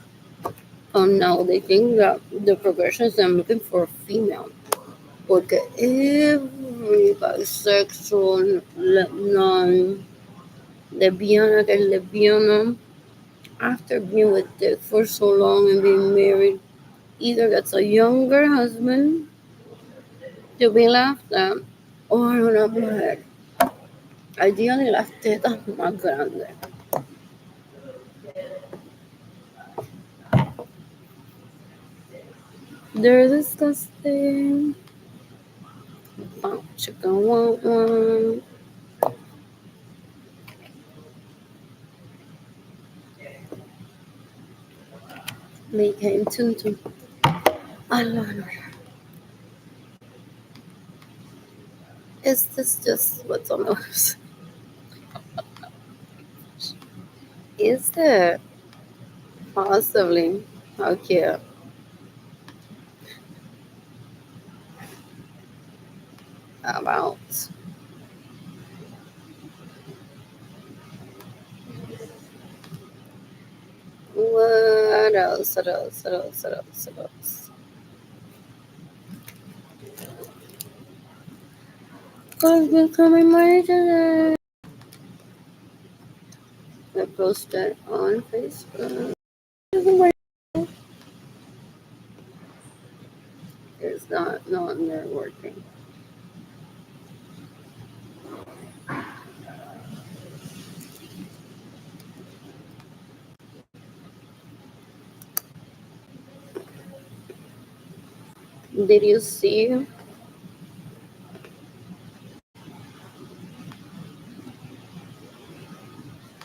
So now they think that the progressions I'm looking for a female. Porque every bisexual, non lesbiana que es lesbiana, after being with Dick for so long and being married, either gets a younger husband to be laughed at or una mujer. Ideally las tetas más grandes. They're disgusting. Chicken want one. Make him tun. I love it. Is this just what's on the website? Is it? Possibly. How cute. About. What else? What else? What else? What else? What else? Who's becoming my today? I posted on Facebook. It's not on there working. Did you see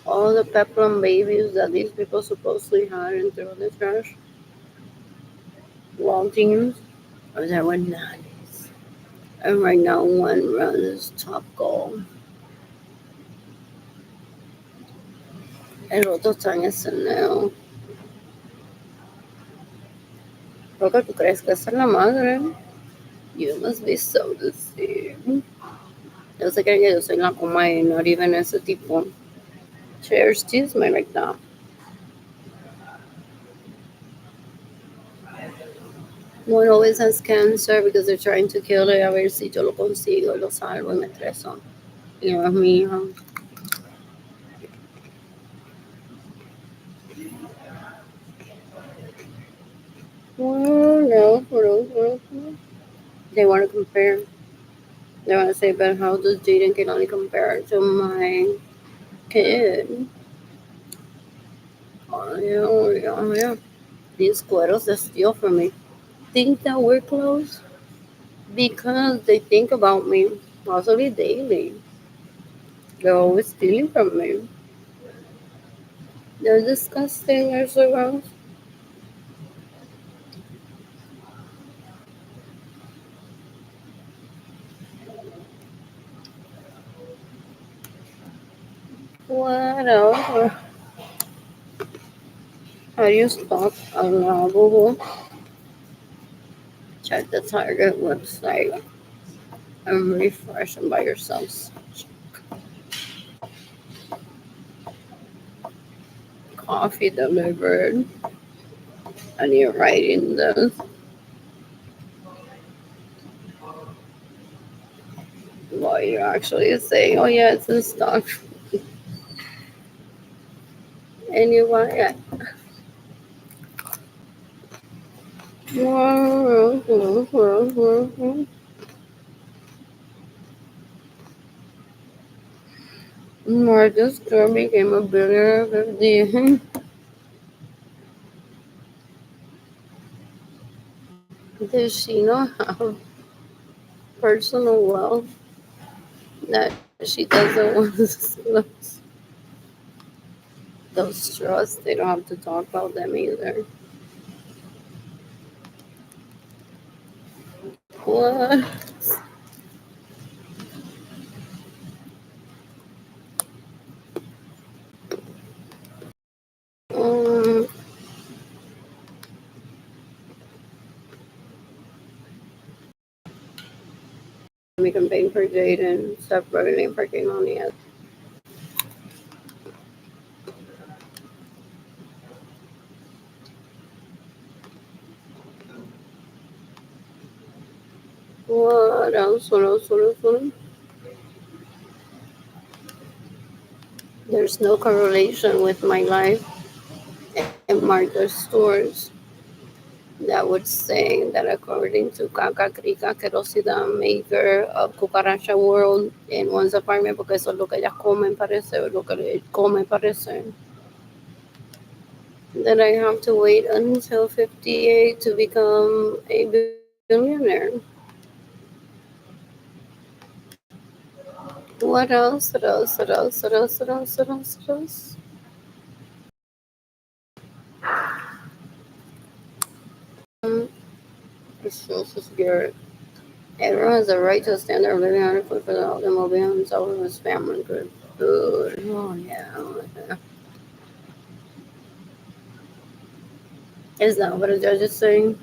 all the peplum babies that these people supposedly had and threw in the trash? Waltings. Or there were nannies. And right now one runs top goal. El otro está en SNL. Porque tú crees que esa es la madre. You must be so deceived. Yo sé que yo soy la coma y not even ese tipo. Shares chisme like that. One always has cancer because they're trying to kill it. A ver si yo lo consigo, lo salvo y me estreso. Y no es mi hija. No. They want to compare. They want to say, but how does Jaden can only compare to my kid? Oh yeah. These cueros they steal from me. Think that we're close because they think about me possibly daily. They're always stealing from me. They're disgusting. They're so gross. What else? How do you stop a lavabo? Check the Target website and refresh them by yourselves. Coffee delivered. And you're writing this. While you're actually saying, oh yeah, it's in stock. And you buy it. Martha Stewart became a billionaire at 50. Does she not have personal wealth that she doesn't want to disclose? Those trusts, they don't have to talk about them either. What? Um, we campaign for Jaden, stop running for King on the What else? What else? What else? What else? There's no correlation with my life and market stores that would say that according to Kaka Krika, Kerosida, maker of Cucaracha World, en one's apartment, porque eso es lo que ellas comen, parece, o lo que le comen, parece, that I have to wait until 58 to become a billionaire. What else? What else? What else? What else? What else? What else? What else? It's so scared. Everyone has a right to a standard of living adequate for the automobile himself and his family. Good food. Oh, yeah. Oh, yeah. Is that what a judge is saying?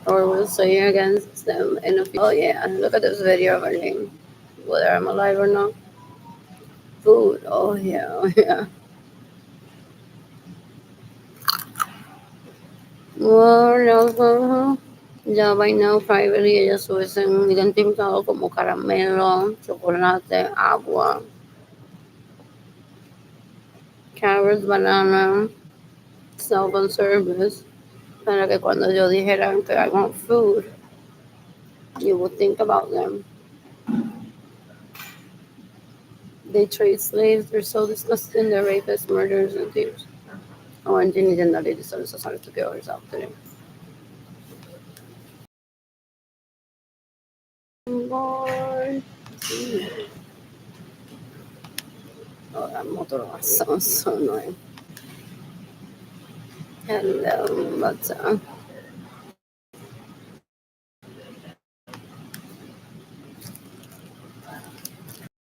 Or will say against them in a few? Oh, yeah. Look at this video of our name. Whether I'm alive or not. Food. Oh, yeah. Oh, yeah. What else? Ya by now, privately, ellas hubiesen identificado como caramelo, chocolate, agua, carrots, banana, self service, para que cuando yo dijera que I want food, you would think about them. They trade slaves, they're so disgusting, they're rapists, murderers, and thieves. Oh, and Jenny Denali decided to kill herself today. Lord. Oh, that motor was so annoying. Hello, but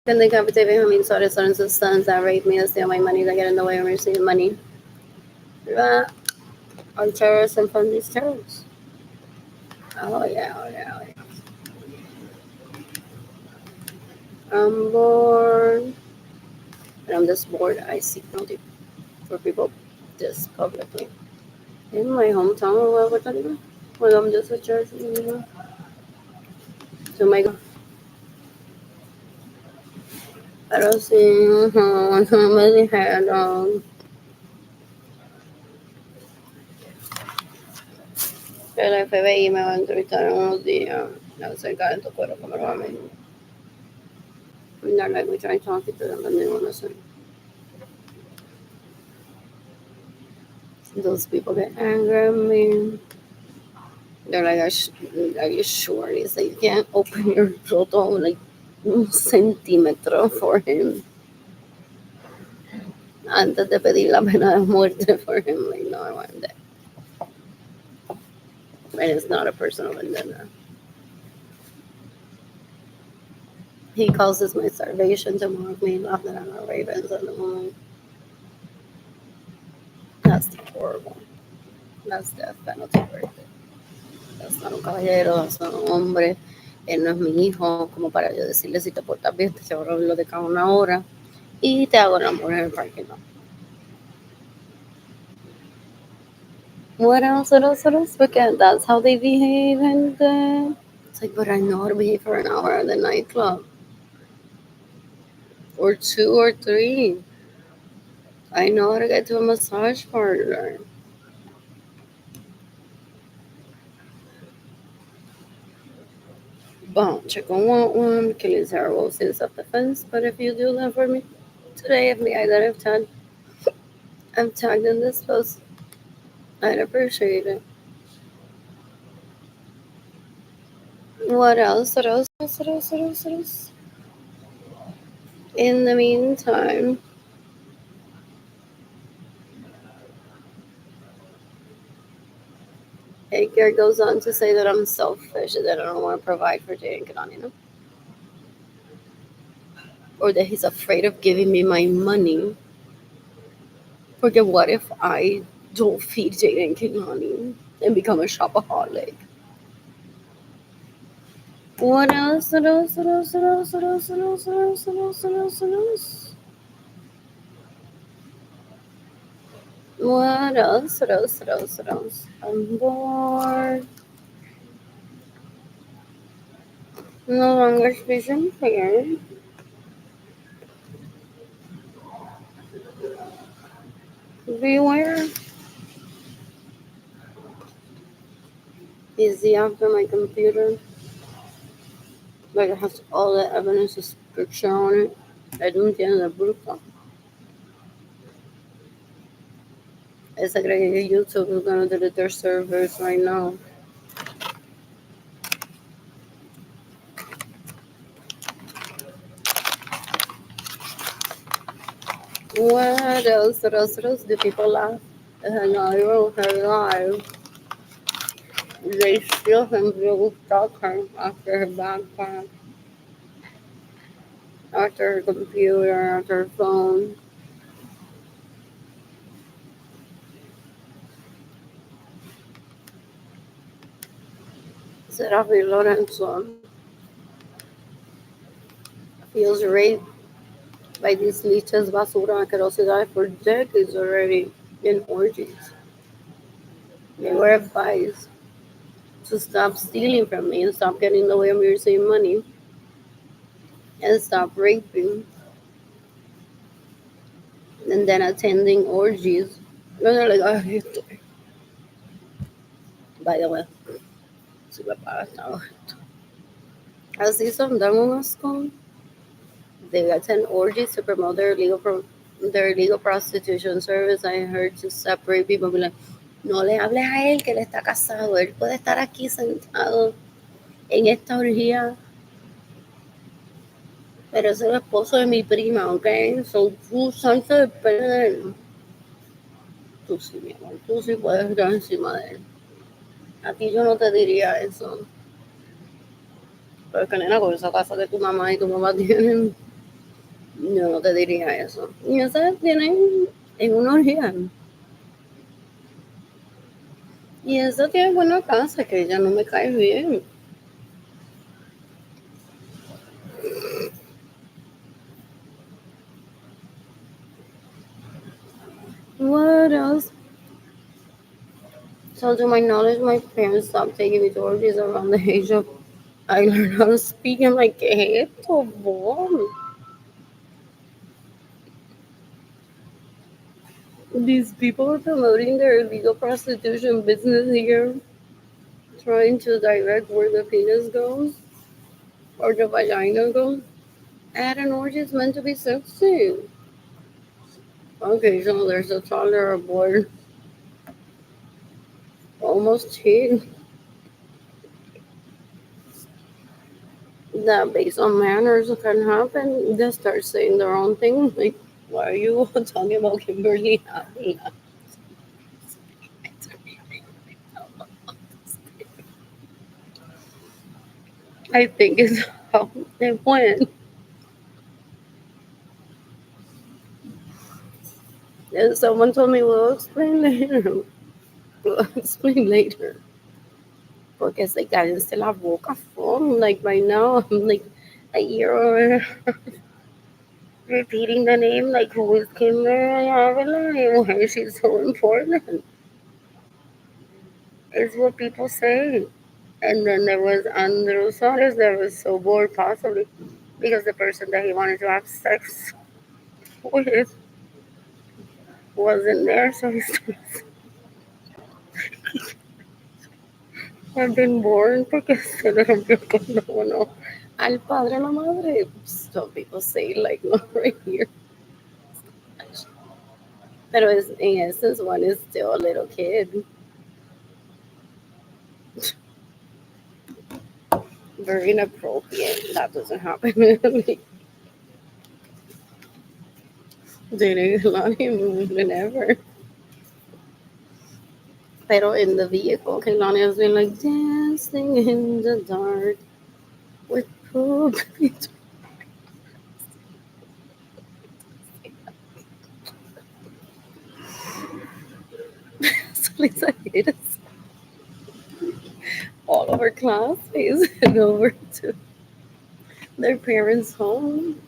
can they decapitate Benjamin Suarez sons and sons that rape me and steal my money that get in the way of receiving money? That are terrorists and fund these terrorists. Oh yeah, oh yeah, oh yeah. I'm bored. And I'm just bored. I seek penalty for people this publicly. In my hometown or whatever that is. Well, I'm just a church, to my pero sí, no me dijeron. El FBI me va a entrevistar en unos días acerca de tu cuero que me lo va a medir. They're like, we try talking to them, but they won't listen. Those people get angry at me. They're like, are you sure? He's like, you can't open your throat like un centímetro for him. Antes de pedir la pena de muerte for him. Like, no, I want that. And it's not a personal vendetta. He calls this my starvation to mock me, laugh that I'm not ravens at the moment. That's horrible. That's death penalty right there. That's not un caballero, that's not un hombre. Él no es mi hijo, como para yo decirle si te portas bien, te llevo lo de cada una hora y te hago el amor en el parque, no. What else? What else? What else? Because that's how they behave, and it's like, but I know how to behave for an hour at the nightclub, or two or three. I know how to get to a massage parlor. Chicken want one, killing terrible in self-defense. But if you do that for me today, if the guy that I've tagged in this post, I'd appreciate it. What else? What else? What else? What else? What else? In the meantime, Edgar goes on to say that I'm selfish, that I don't want to provide for Jay and Kanan, or that he's afraid of giving me my money. Porque what if I don't feed Jay and Kanan and become a shopaholic? What else? What else? What else? What else? What else? What else? What else? What else? What else? What else? What else? What else? What else? What else? I'm bored. No longer speaking here. Beware is the app on my computer. Like it has all the evidence of scripture on it. I don't entiendo la bruja. Esa cree que YouTube is gonna delete their servers right now. What else? What else? What else do people laugh? Her live. They still can still stalk her after her backpack, after her computer, after her phone. Serafi Lorenzo feels raped by these leeches basura asquerosidad for decades already in orgies. They were advised to stop stealing from me and stop getting in the way of me receiving money and stop raping and then attending orgies. And they're like, ay, esto. By the way, si me pagas nada. Así son, dan un asco. They attend orgies to promote their legal prostitution service. I heard to separate people. Be like, no le hables a él que él está casado. Él puede estar aquí sentado en esta orgía. Pero es el esposo de mi prima, ¿ok? So tú salte del pelo de él. Tú sí, mi amor. Tú sí puedes estar encima de él. A ti yo no te diría eso. Pero es que, nena, con esa casa que tu mamá y tu mamá tienen, yo no te diría eso. Y esa tienen en una orgía. Y esa tiene buena casa, que ella no me cae bien. What else? So to my knowledge, my parents stopped taking me to orgies around the age of I learned how to speak. I'm like, ¿qué es esto, boy? These people are promoting their illegal prostitution business here, trying to direct where the penis goes or the vagina goes. At an orgy is meant to be sexy. Okay, so there's a toddler aboard, almost teen, that based on manners can happen. They start saying their own thing. Like, why are you talking about Kimberly Avila? I think it's how it went. And someone told me, "We'll explain later. We'll explain later." Porque se cállense la boca, phone. Like by now, I'm like a year over repeating the name. Like, who is Kimberly Avila and why is she so important? It's what people say. And then there was Andrew Soros that was so bored, possibly because the person that he wanted to have sex with wasn't there, so he had been born porque se le rompió el condón al padre a la madre. Some people say, like, not right here. Pero in essence, one is still a little kid. Very inappropriate. That doesn't happen. Dating Lonnie never. Pero in the vehicle, Lonnie has been like dancing in the dark with poop. So Lisa hated us. All of our classmates head over to their parents' home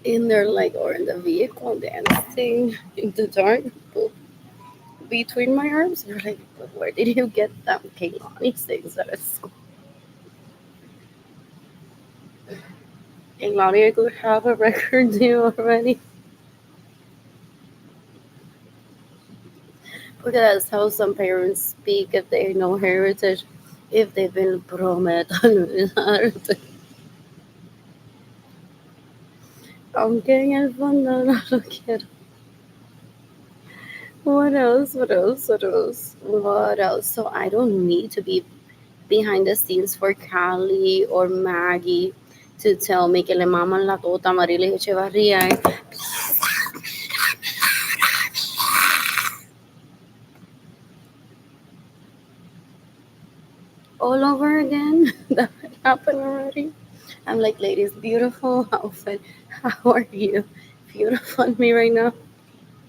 in their like or in the vehicle dancing in the dark between my arms. We're like, where did you get them Kehlani things at a school? Kehlani could have a record deal already. Because that's how some parents speak if they know heritage. If they've been prometa olvidarte. Aunque en el fondo no lo quiero. What else? What else? What else? What else? So I don't need to be behind the scenes for Callie or Maggie to tell me que le maman la tota Marilis Echevarría all over again. That happened already. I'm like, ladies, beautiful outfit. How are you? Beautiful on me right now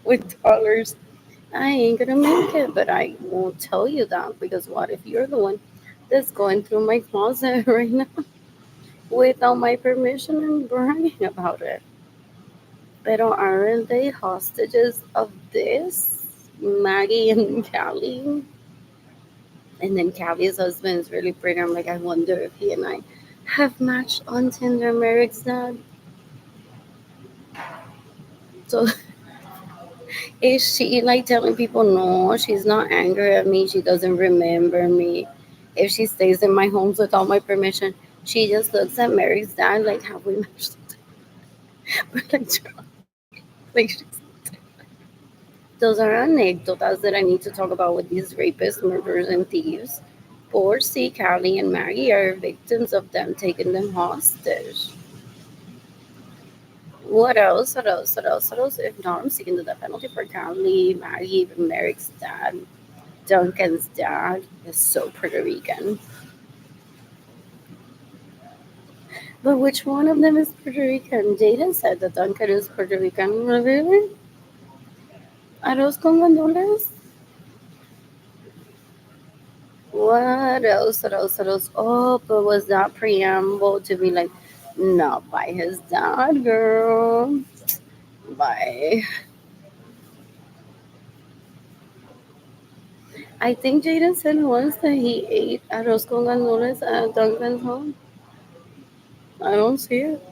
with dollars. I ain't gonna make it, but I won't tell you that because what if you're the one that's going through my closet right now without my permission and bragging about it? Pero aren't they hostages of this? Maggie and Callie? And then Callie's husband is really pretty. I'm like, I wonder if he and I have matched on Tinder, Merrick's dad. So is she like telling people, no, she's not angry at me. She doesn't remember me. If she stays in my homes without my permission, she just looks at Mary's dad like, have we matched? We're like she's, those are anécdotas that I need to talk about with these rapists, murderers, and thieves. Poor C. Callie and Maggie are victims of them taking them hostage. What else? What else? What else? What else? If not, I'm seeking the death penalty for Callie, Maggie, even Merrick's dad. Duncan's dad is so Puerto Rican. But which one of them is Puerto Rican? Jaden said that Duncan is Puerto Rican. Really? Arroz con gandules? What else? What else? What else? Oh, but was that preamble to be like, not by his dad, girl. By. I think Jaden said once that he ate arroz con gandules at Duncan's home. I don't see it.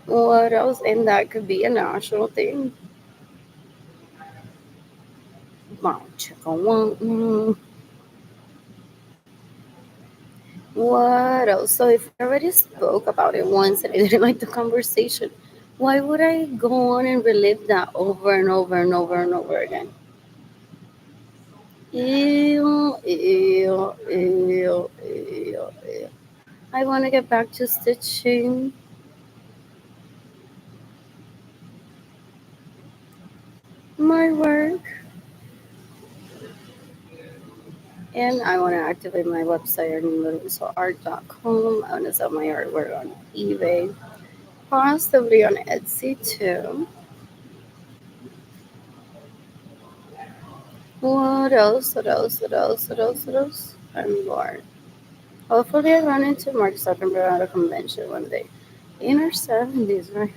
What else? And that could be a national thing. Wow, chicken one. What else? So if we already spoke about it once and I didn't like the conversation, why would I go on and relive that over and over and over and over again? Ew, ew, ew, ew, ew. I want to get back to stitching my work. And I want to activate my website on art.com. I want to sell my artwork on eBay, possibly on Etsy too. What else? What else? What else? What else? What else? I'm bored. Hopefully, I run into Mark Zuckerberg at a convention one day. In our 70s, right?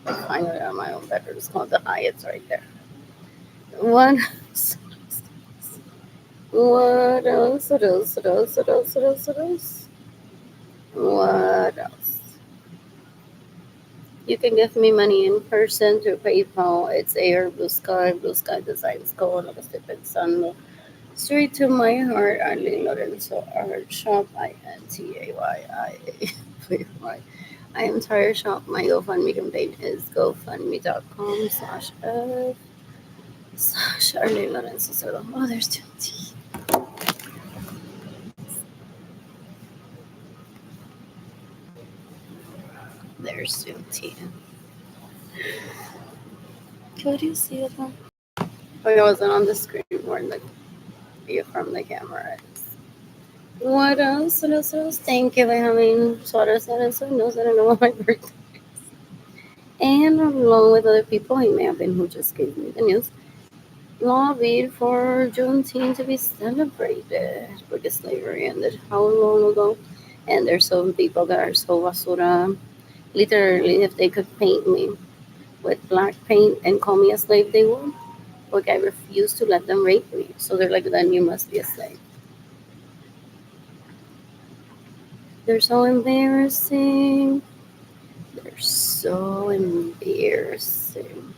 Finally, on my own bedroom. It's called the Hyatt's right there. What else? What else? What else? What else? What else? What else? What else? What else? You can give me money in person through PayPal. It's Air Blue Sky Designs. Go on, estoy pensando. Straight to my heart, Arlene Lorenzo Art Shop, INTAYIA. I am tired shop. My GoFundMe campaign is gofundme.com/f/ Arlene Lorenzo Soto. Oh, there's still tea. There's still tea. Could you see it though? Oh, it wasn't on the screen or the view from the camera. What else? What else? What else? Thank you, Benjamin Suarez Lorenzo knows that I know my birthday. And along with other people, he may have been who just gave me the news. Lobbied for Juneteenth to be celebrated because slavery ended how long ago? And there's some people that are so basura. Literally, if they could paint me with black paint and call me a slave, they would. Like I refuse to let them rape me. So they're like, then you must be a slave. They're so embarrassing. They're so embarrassing.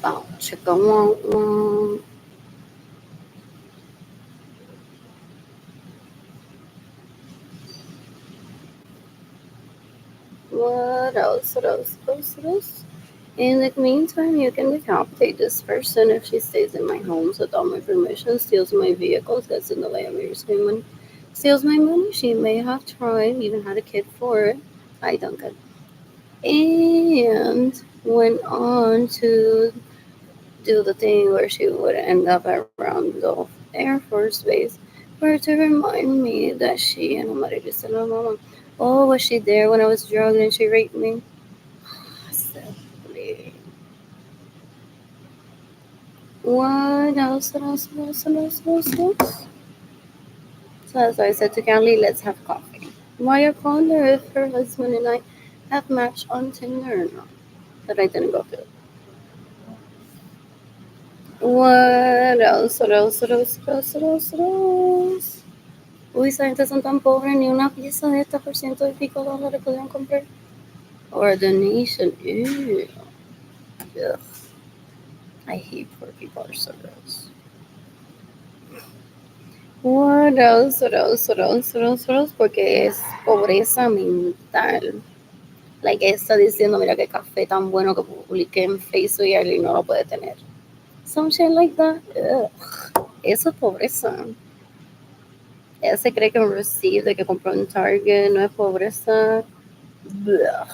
Bow, chicka, womp, womp. What else? What else? What else? What else? In the meantime, you can decapitate this person if she stays in my house without my permission, steals my vehicles, gets in the way of me receiving money, steals my money. She may have tried, even had a kid for it. I don't get. And went on to do the thing where she would end up around the Air Force Base for her to remind me that she and Maria Gisela Mama. Oh, was she there when I was drugged and she raped me? Simply. What else? What else? What else? What else? What else? What else? So that's why I said to Candy, let's have coffee. Why I called her if her husband and I have matched on Tinder or not. But I didn't go through. What else? What else? What else? What else? What else? What else? Uy, esa gente son tan pobres, ni una pieza de esta por ciento y pico dólares podían comprar. Or a donation. Ew. Ugh. I hate poor people are so gross. What else? What else? What else? What else? What else? Porque es pobreza mental. Like está diciendo, mira qué café tan bueno que publiqué en Facebook y alguien no lo puede tener. Some shit like that. Ugh. Eso es pobreza. Ella se cree que un receipt de que compró en Target no es pobreza. Ugh.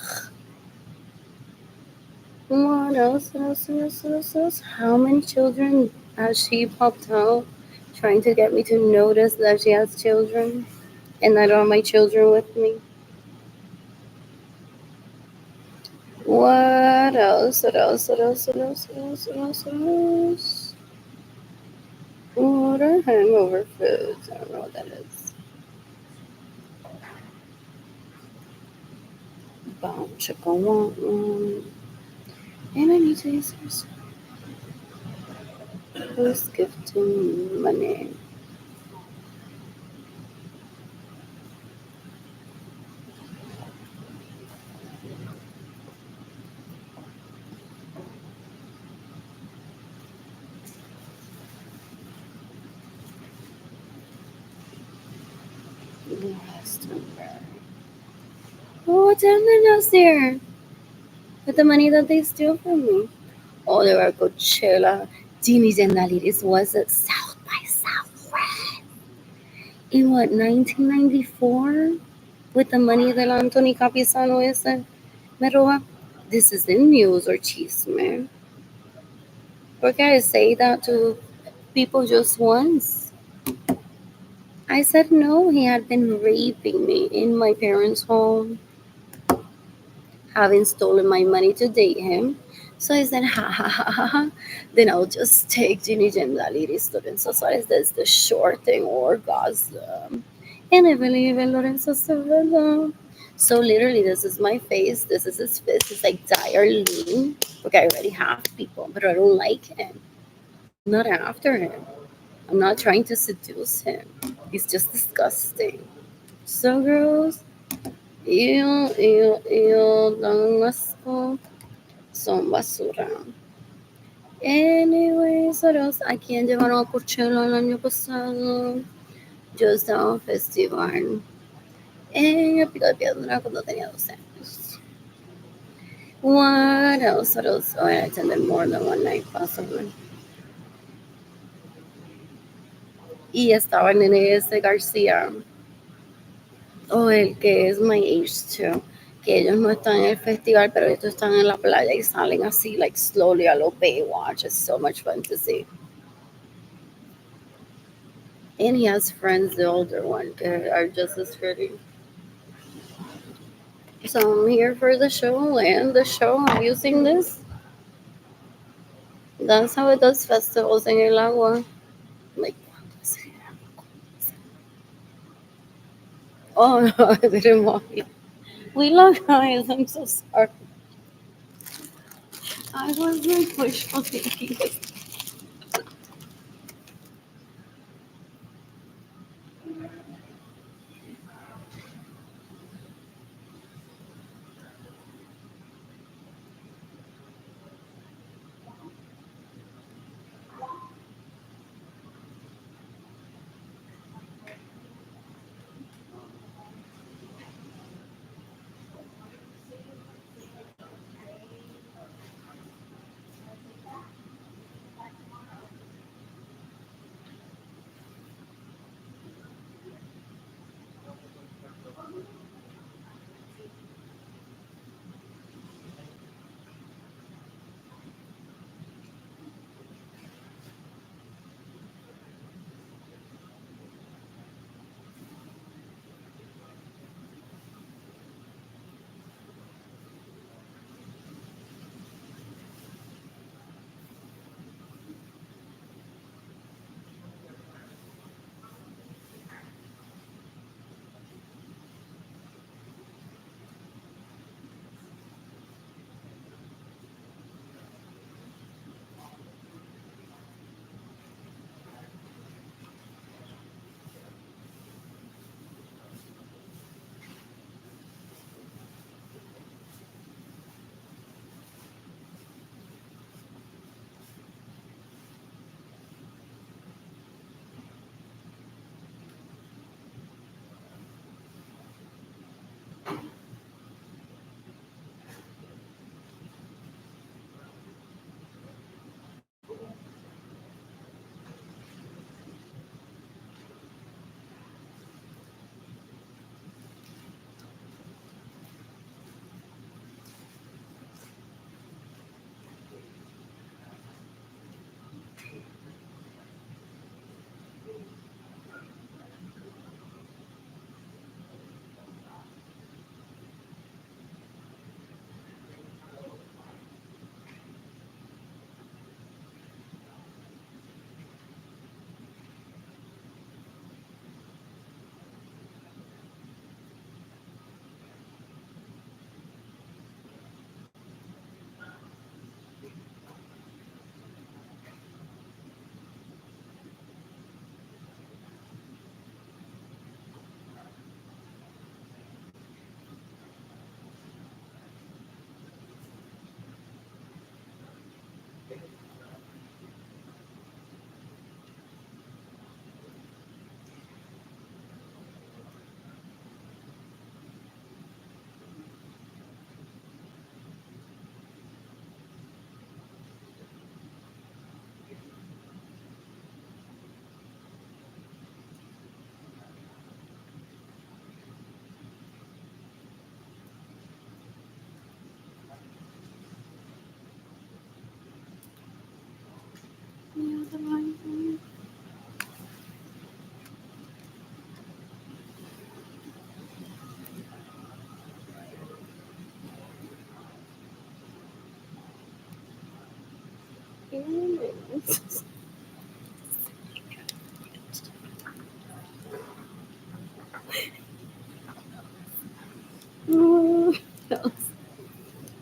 What else? What else? What else? What else? What else? How many children has she popped out trying to get me to notice that she has children and that are my children with me? What else? What else? What else? What else? What else? What else? What else? What are hangover foods? I don't know what that is. Boom, chicka, womp, womp. And I need to use this. Who's gifting money? Glastonbury. Oh, damn, they're not there. With the money that they steal from me. Oh, they were Coachella. Jimmy's and Naliris was at South by Southwest. In what, 1994? With the money that Anthony Capisano ese me roba. This is the news or chisme. Porque I say that to people just once. I said no, he had been raping me in my parents' home, having stolen my money to date him. So I said, ha ha ha ha ha. Then I'll just take Ginny Gendaliri Lorenzo Suarez. That's the short thing, orgasm. And I believe in Lorenzo Cerveza. So literally, this is my face. This is his fist. It's like dire lean. Okay, I already have people, but I don't like him. I'm not after him. I'm not trying to seduce him. He's just disgusting. So gross. Ew, ew, ew. Dan asco. Son basura. Anyways, what else? ¿A quién llevaron a Coachella el año pasado? Yo estaba en un festival en el Pico de Piedra cuando tenía 12 años. What else? What else? Oh, I attended more than one night, possibly. Y estaba el nene ese García. O el que es my age too. Que ellos no están en el festival, pero ellos están en la playa y salen así, like slowly a lo Baywatch. It's so much fun to see. And he has friends, the older one, that are just as pretty. So I'm here for the show and the show. I'm using this. That's how it does festivals en el agua. Like, oh no, I didn't want it. We love guys. I'm so sorry. I was like wishful thinking.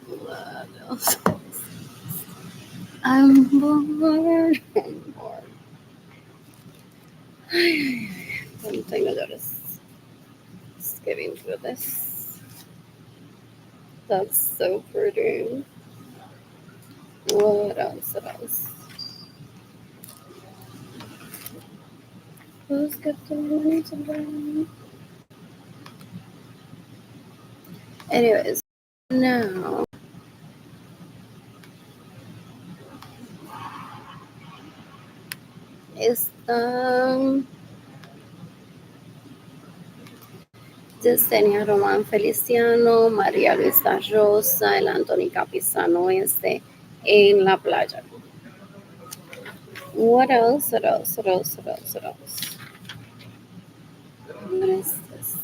What else? I'm bored. I'm bored. Something that is skipping through this. That's so pretty. What else? What else? Who's got the money to burn? Anyways, now están Yesenia Román Feliciano, María Luisa Rosa, el Anthony Capizano en la playa. What else? What else? What else? What else? What else? What is this?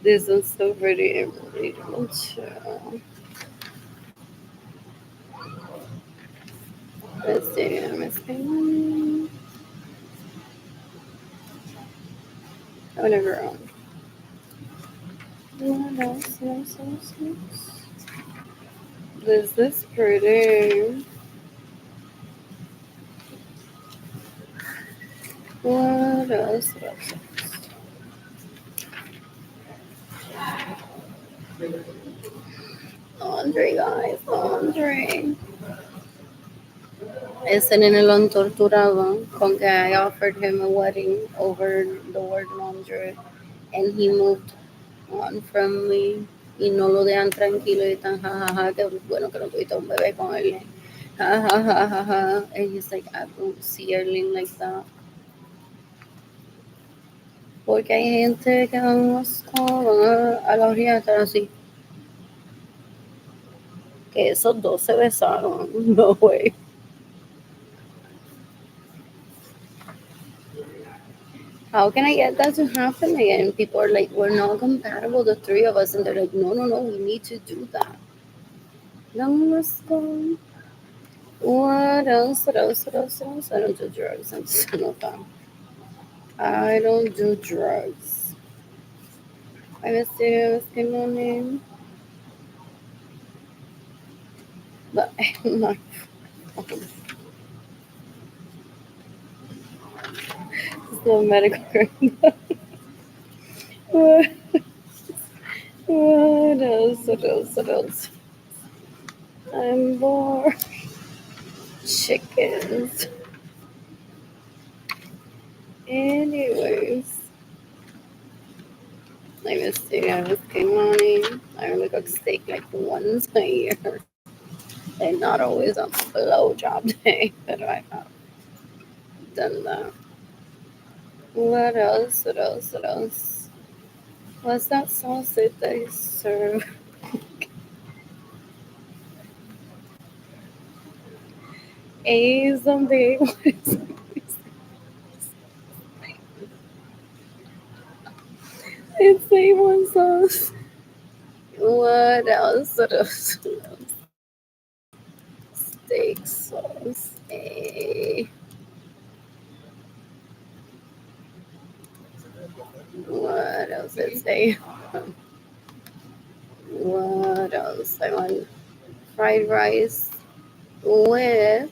This is so pretty and relatable too. Let's see. Whatever. What else? What else? What else? What else? This is pretty. What else? What else? Laundry, guys. Laundry. Ese nene lo han torturado con que I offered him a wedding over the word laundry and he moved on from me y no lo dejan tranquilo y tan jajaja que bueno que no tuviste un bebé con él. Jajajajaja. And he's like, I don't see Erling like that. Porque hay gente que van a la orilla estar así. Que esos dos se besaron. No way. How can I get that to happen again? People are like, we're not compatible, the three of us. And they're like, no, we need to do that. No, let's go. What else? What else? What else? What else? I don't do drugs. I'm just not that. I don't do drugs. I was serious, good morning. But I'm not. It's not medical right. What else? What else? What else? I'm bored. Chickens. Anyways. I was good morning. I only cook steak like once a year. And not always on blowjob day, but I have done that. What else? What else? What else? What's that sauce that they serve? A something. It's A1 sauce. What else? What else? Steak sauce. A. What else is A? What else? I want fried rice with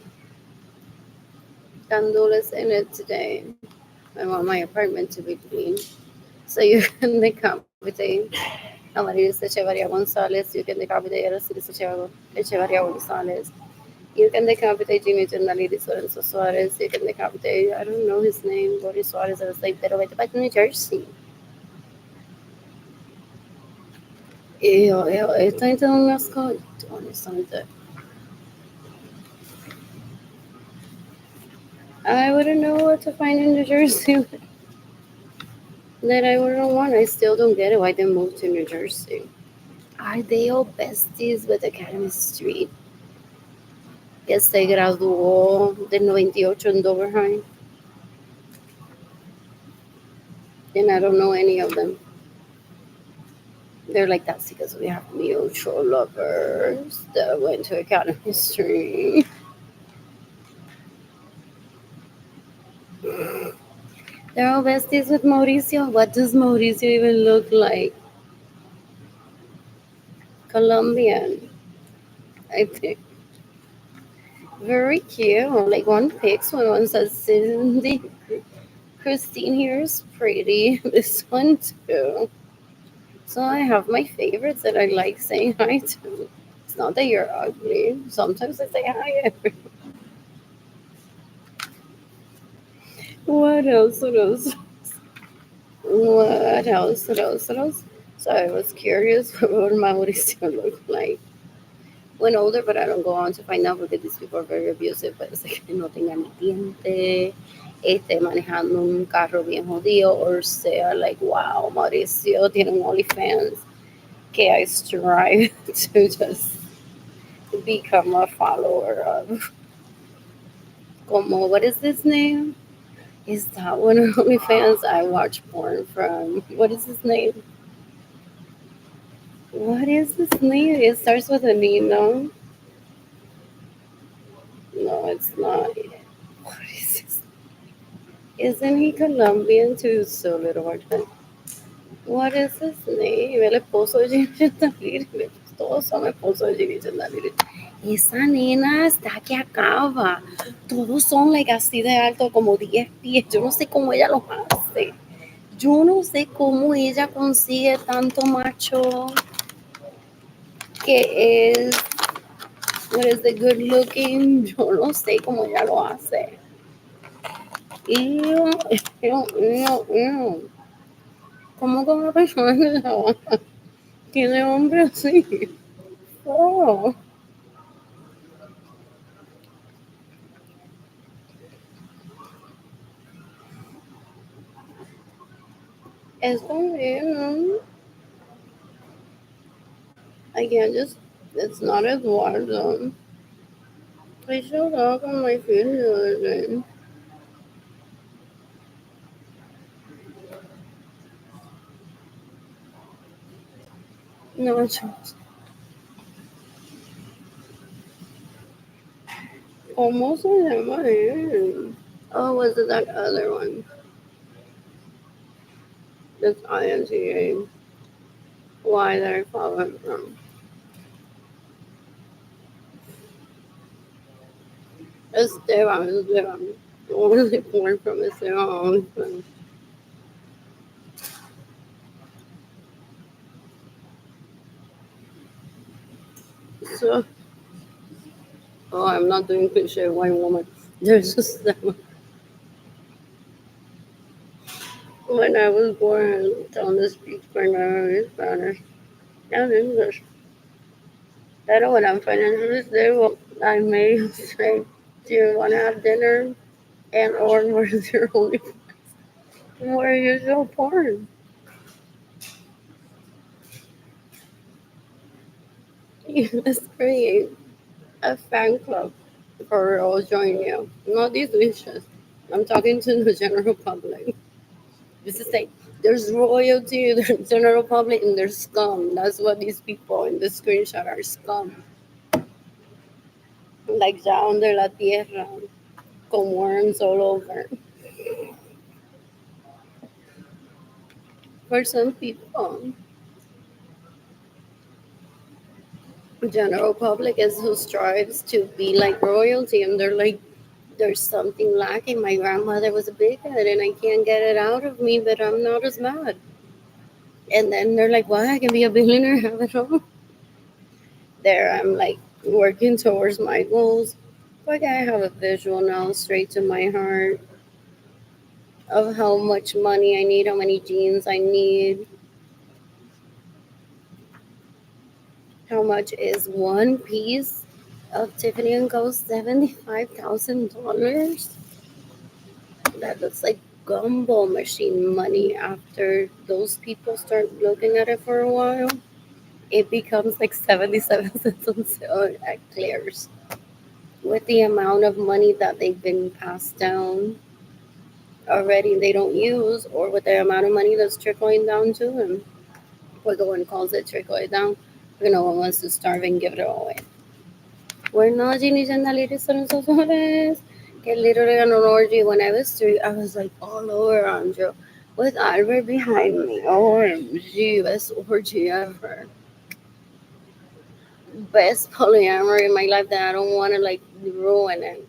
gandules in it today. I want my apartment to be clean. So you can decapitate Amaris Echevarria Gonzalez, you can decapitate Araceli Echevarria Gonzalez, you can decapitate Jimmy Jernalidis Lorenzo Suarez, you can decapitate, I don't know his name, Boris Suarez, I was like, pero vete para New Jersey. Esta gente no me asco, honestamente. I wouldn't know what to find in New Jersey that I wouldn't want. I still don't get it why they moved to New Jersey. Are they all besties with Academy Street? que se graduó del 98 en Dover High. And I don't know any of them. They're like, that's because we have mutual lovers that went to accounting history. They're all besties with Mauricio. What does Mauricio even look like? Colombian, I think. Very cute. Like one picks one, one says Cindy. Christine here is pretty. This one too. So I have my favorites that I like saying hi to. It's not that you're ugly. Sometimes I say hi. What else? What else? What else? What else? What else? So I was curious what Mauricio looked like when older, but I don't go on to find out because these people are very abusive. But it's like no tenga ni diente, manejando un carro bien jodido, or sea like, wow, Mauricio tiene un OnlyFans que I strive to just become a follower of. Como, what is his name? Is that one of OnlyFans I watch porn from? What is his name? What is his name? It starts with an E, no? No, it's not. What is his? Isn't he Colombian too? So little hard time. What is his name? El esposo de Gigi Daliri. Todos son esposos de Gigi Daliri. Esa nena está que acaba. Todos son like, así de alto, como 10 pies. Yo no sé cómo ella los hace. Yo no sé cómo ella consigue tanto macho que es, what is the good looking. Yo no sé cómo ella lo hace. Ew, ew, ew, ew. ¿Cómo con una persona que tiene hombre así? Oh, está bien. I can't just, it's not Eduardo. I showed up on my phone the other day. No, ¿cómo se llama él? Oh, was it that other one? That's INTA. Why did I follow him from? Esteban, Esteban. Where was it born from? Esteban. So, oh, I'm not doing cliche white woman. There's just when I was born, telling to speak primarily Spanish and English. Pero when I'm financially stable, I may say, do you want to have dinner? And or where's your only where you show porn? Let's create a fan club for all join you. Not these wishes. I'm talking to the general public. This is like there's royalty, there's general public, and there's scum. That's what these people in the screenshot are scum. Like ya under la tierra, con worms all over. For some people, general public is who strives to be like royalty, and they're like, there's something lacking. My grandmother was a bigot, and I can't get it out of me, but I'm not as mad. And then they're like, "Well, I can be a billionaire, have it all." There, I'm like working towards my goals. Like I have a visual now, straight to my heart, of how much money I need, how many jeans I need, how much is one piece of Tiffany and Co. $75,000. That looks like gumball machine money. After those people start looking at it for a while, it becomes like 77 cents on sale at Claire's. with the amount of money that they've been passed down already they don't use, or with the amount of money that's trickling down to them. Porque one calls it trickling down, no one wants to starve and give it all away. We're not genies and the ladies son so suaves. Que literally on an orgy when I was 3, I was like all over Andrew with Albert behind me. OMG, best orgy ever. Best polyamory in my life that I don't want to like ruin it.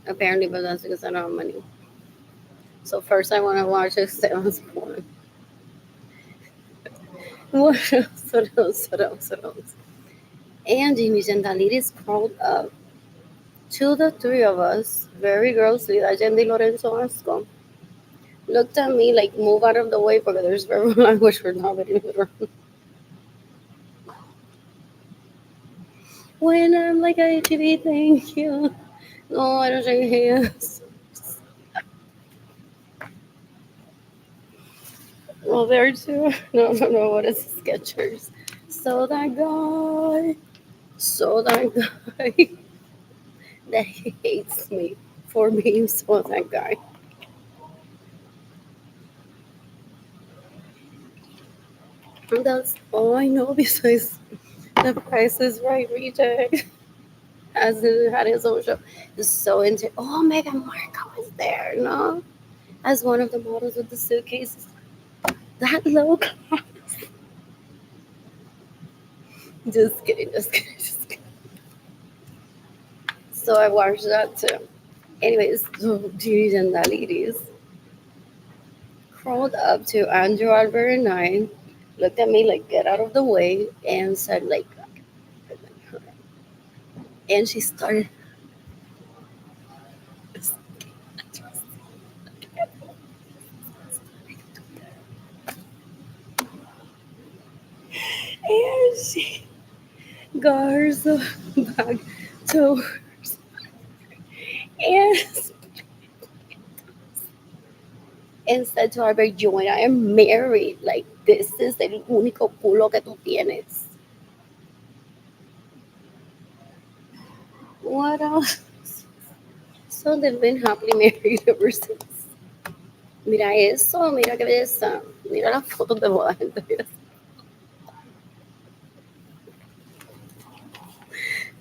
Apparently, but that's because I don't have money. So first I want to watch Esteban's porn. What else? What else? What else? What else? And Jimmy Gentilides crawled up to the three of us, very grossly. That Jendy Lorenzo Asco looked at me like, move out of the way because there's verbal language for nobody. When I'm like, ITV, thank you. No, I don't shake hands. Well, there too. No, no, no. What is Skechers? So that guy. So that guy that hates me for being so that guy. And that's all I know besides the Price is Right reject. As it had his own show. It's so into. Oh, Meghan Markle was there, no? As one of the models with the suitcases. That low class. Just kidding, just kidding, just kidding. So I watched that too. Anyways, so Gigi and the ladies crawled up to Andrew, Albert, and I, looked at me like, get out of the way, and said, like, and she started. And she got herself back to hers and, and said to Albert, yo and I am married. Like, this is el único culo que tú tienes. What else? So they've been happily married ever since. Mira eso, mira qué belleza. Mira las fotos de boda, gente.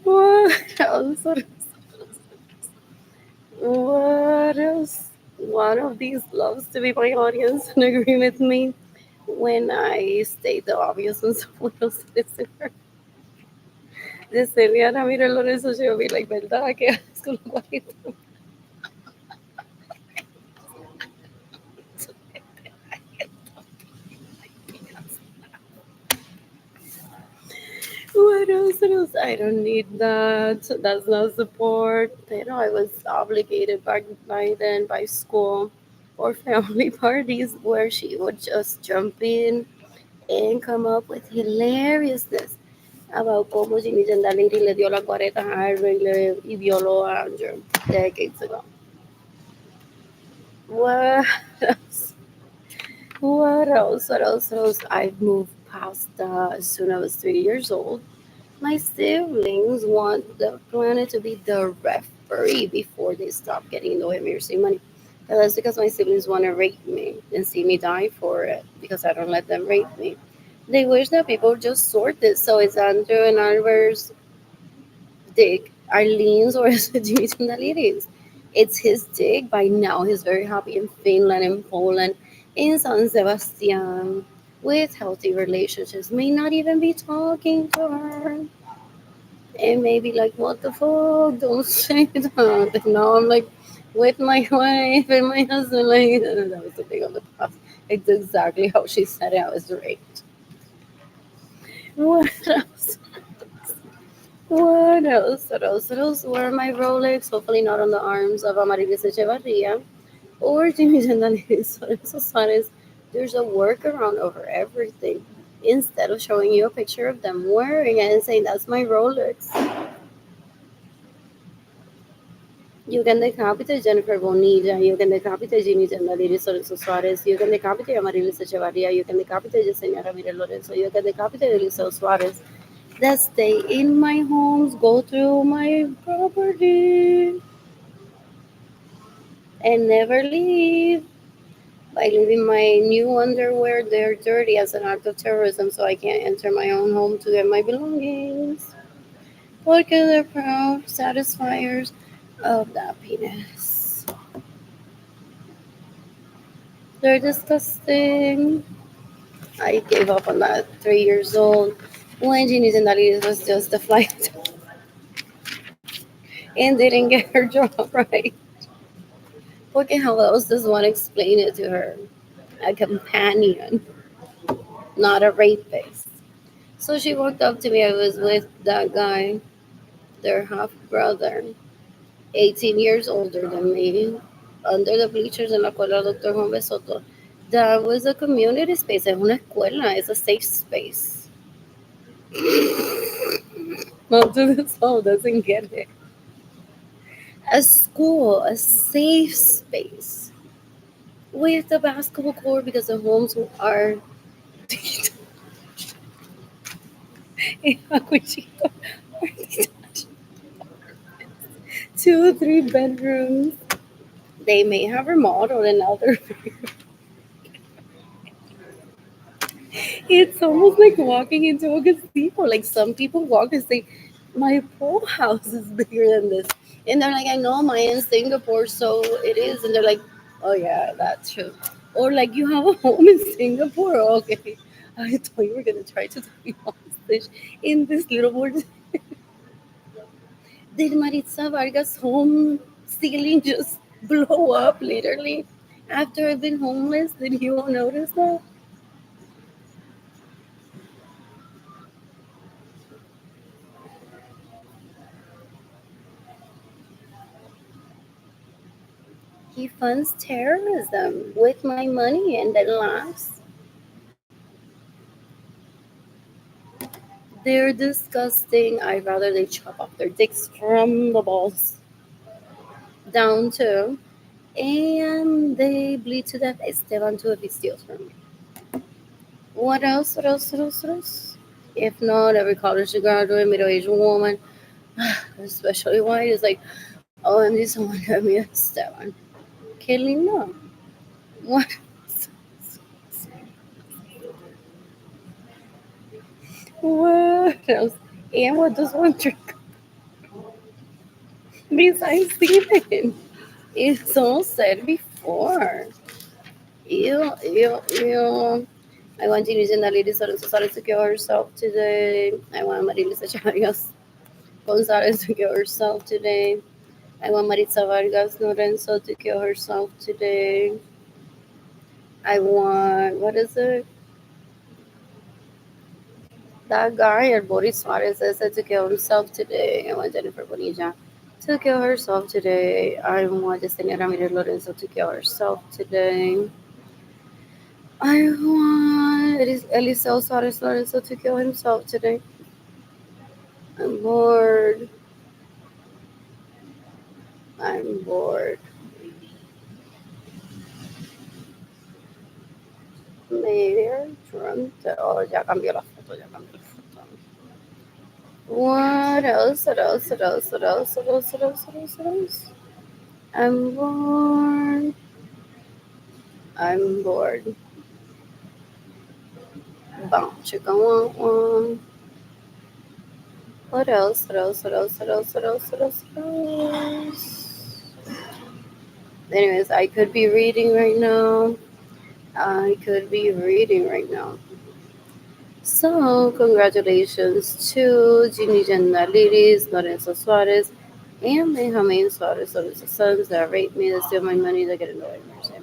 What else? What else? One of these loves to be my audience and agree with me when I state the obvious and someone else listener. De Celia Ramírez Lorenzo, she'll be like, ¿verdad? ¿Qué haces con los guajitos? What else? What else? I don't need that. That's not support. You know, I was obligated by then by school or family parties where she would just jump in and come up with hilariousness about cómo Jimmy Lady le dio la cuareta a Harry y violó a Andrew decades ago. What else? What else? What else? What else? I've moved past as soon as I was 3 years old. My siblings want the planet to be the referee before they stop getting in the way of me receiving money. And that's because my siblings want to rape me and see me die for it because I don't let them rape me. They wish that people just sort this. So it's Andrew and Albert's dick, Arlene's, or is it Jimmy's and Daliris? It's his dick. By now, he's very happy in Finland, in Poland, in San Sebastian, with healthy relationships. May not even be talking to her and maybe like, what the fuck? Don't say that. And now I'm like with my wife and my husband. Like, that was the thing on the past. It's exactly how she said it. I was raped. What else? What else? What else? What else? Where are my Rolex? Hopefully not on the arms of Amarilis Echevarria or Jimmy Gendalis. So Suarez. There's a workaround over everything. Instead of showing you a picture of them wearing it and saying, that's my Rolex, you can decapitate Jennifer Bonilla, you can decapitate Jimmy Gendalis Lorenzo Suarez, you can decapitate Amarilis Echevarria, you can decapitate Yesenia Ramirez Lorenzo, you can decapitate Eliseo Suarez. that stay in my homes, go through my property, and never leave. By leaving my new underwear there dirty as an act of terrorism so I can't enter my own home to get my belongings. Porque they're proud satisfiers of that penis. They're disgusting. I gave up on that 3 years old. When Genies and Dalides was just a flight and didn't get her job right. Porque how else does one explain it to her? A companion, not a rapist. So she walked up to me. I was with that guy, their half brother, 18 years older than me, under the bleachers in la escuela Dr. Juan Besoto. That was a community space. Es una escuela. It's a safe space. Most of the soul doesn't get it. A school, a safe space with the basketball court because the homes are two, 3 bedrooms. They may have remodeled and now they're it's almost like walking into a gazebo. Like some people walk and say, my pool house is bigger than this. And they're like, I know mine in Singapore, so it is. And they're like, oh, yeah, that's true. Or like, you have a home in Singapore? Okay. I thought you were going to try to take me hostage in this little word. Did Maritza Vargas' home ceiling just blow up literally after I've been homeless? Did you all notice that? He funds terrorism with my money and then laughs. They're disgusting. I'd rather they chop off their dicks from the balls down to, and they bleed to death. Esteban too if he steals from me. What else? What else? What else? What else? If not, every college graduate, middle-aged woman, especially white, is like, OMG, someone got me a Esteban. Qué lindo. What? What else? And what does one drink besides sleeping? It's all said before. Ew, ew, ew. I want to use Lady Gonzalez to kill herself today. I want Marilisa Charias Gonzalez to kill herself today. I want Maritza Vargas Lorenzo to kill herself today. I want, what is it? That guy, El Boris Suarez, said to kill himself today. I want Jennifer Bonilla to kill herself today. I want Yesenia Ramirez Lorenzo to kill herself today. I want Eliseo Suarez Lorenzo to kill himself today. I'm bored. I'm bored. Maybe I'm drunk. Oh, ya cambió la foto, ya cambió la foto. What else? What else? What else? What else? What else? What else? What else? What else? I'm bored. I'm bored. Bum, chicken, wah. What else? What else? What else? What else? What else? What else? What else? Anyways, I could be reading right now. I could be reading right now. So, congratulations to Ginny Liris, Lorenzo Suarez, and Benjamin Suarez, Lorenzo's sons that rape me, that steal my money, that get annoyed mercy.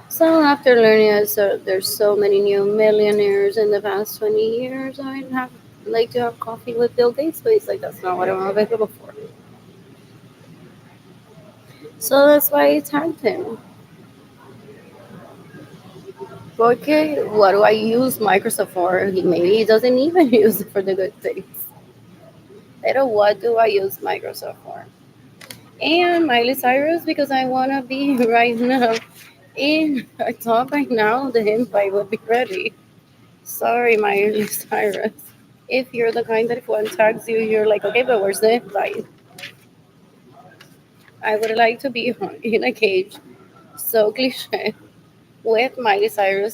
So, after learning that there's so many new millionaires in the past 20 years, I'd have like to have coffee with Bill Gates, but he's like, that's not what I'm available for. So that's why I tagged him. Okay, what do I use Microsoft for? Maybe he doesn't even use it for the good things. Pero what do I use Microsoft for? And Miley Cyrus because I wanna be right now in a talk right now. The invite will be ready. Sorry, Miley Cyrus. If you're the kind that if one tags you, you're like, okay, but where's the line? I would like to be in a cage, so cliche, with Miley Cyrus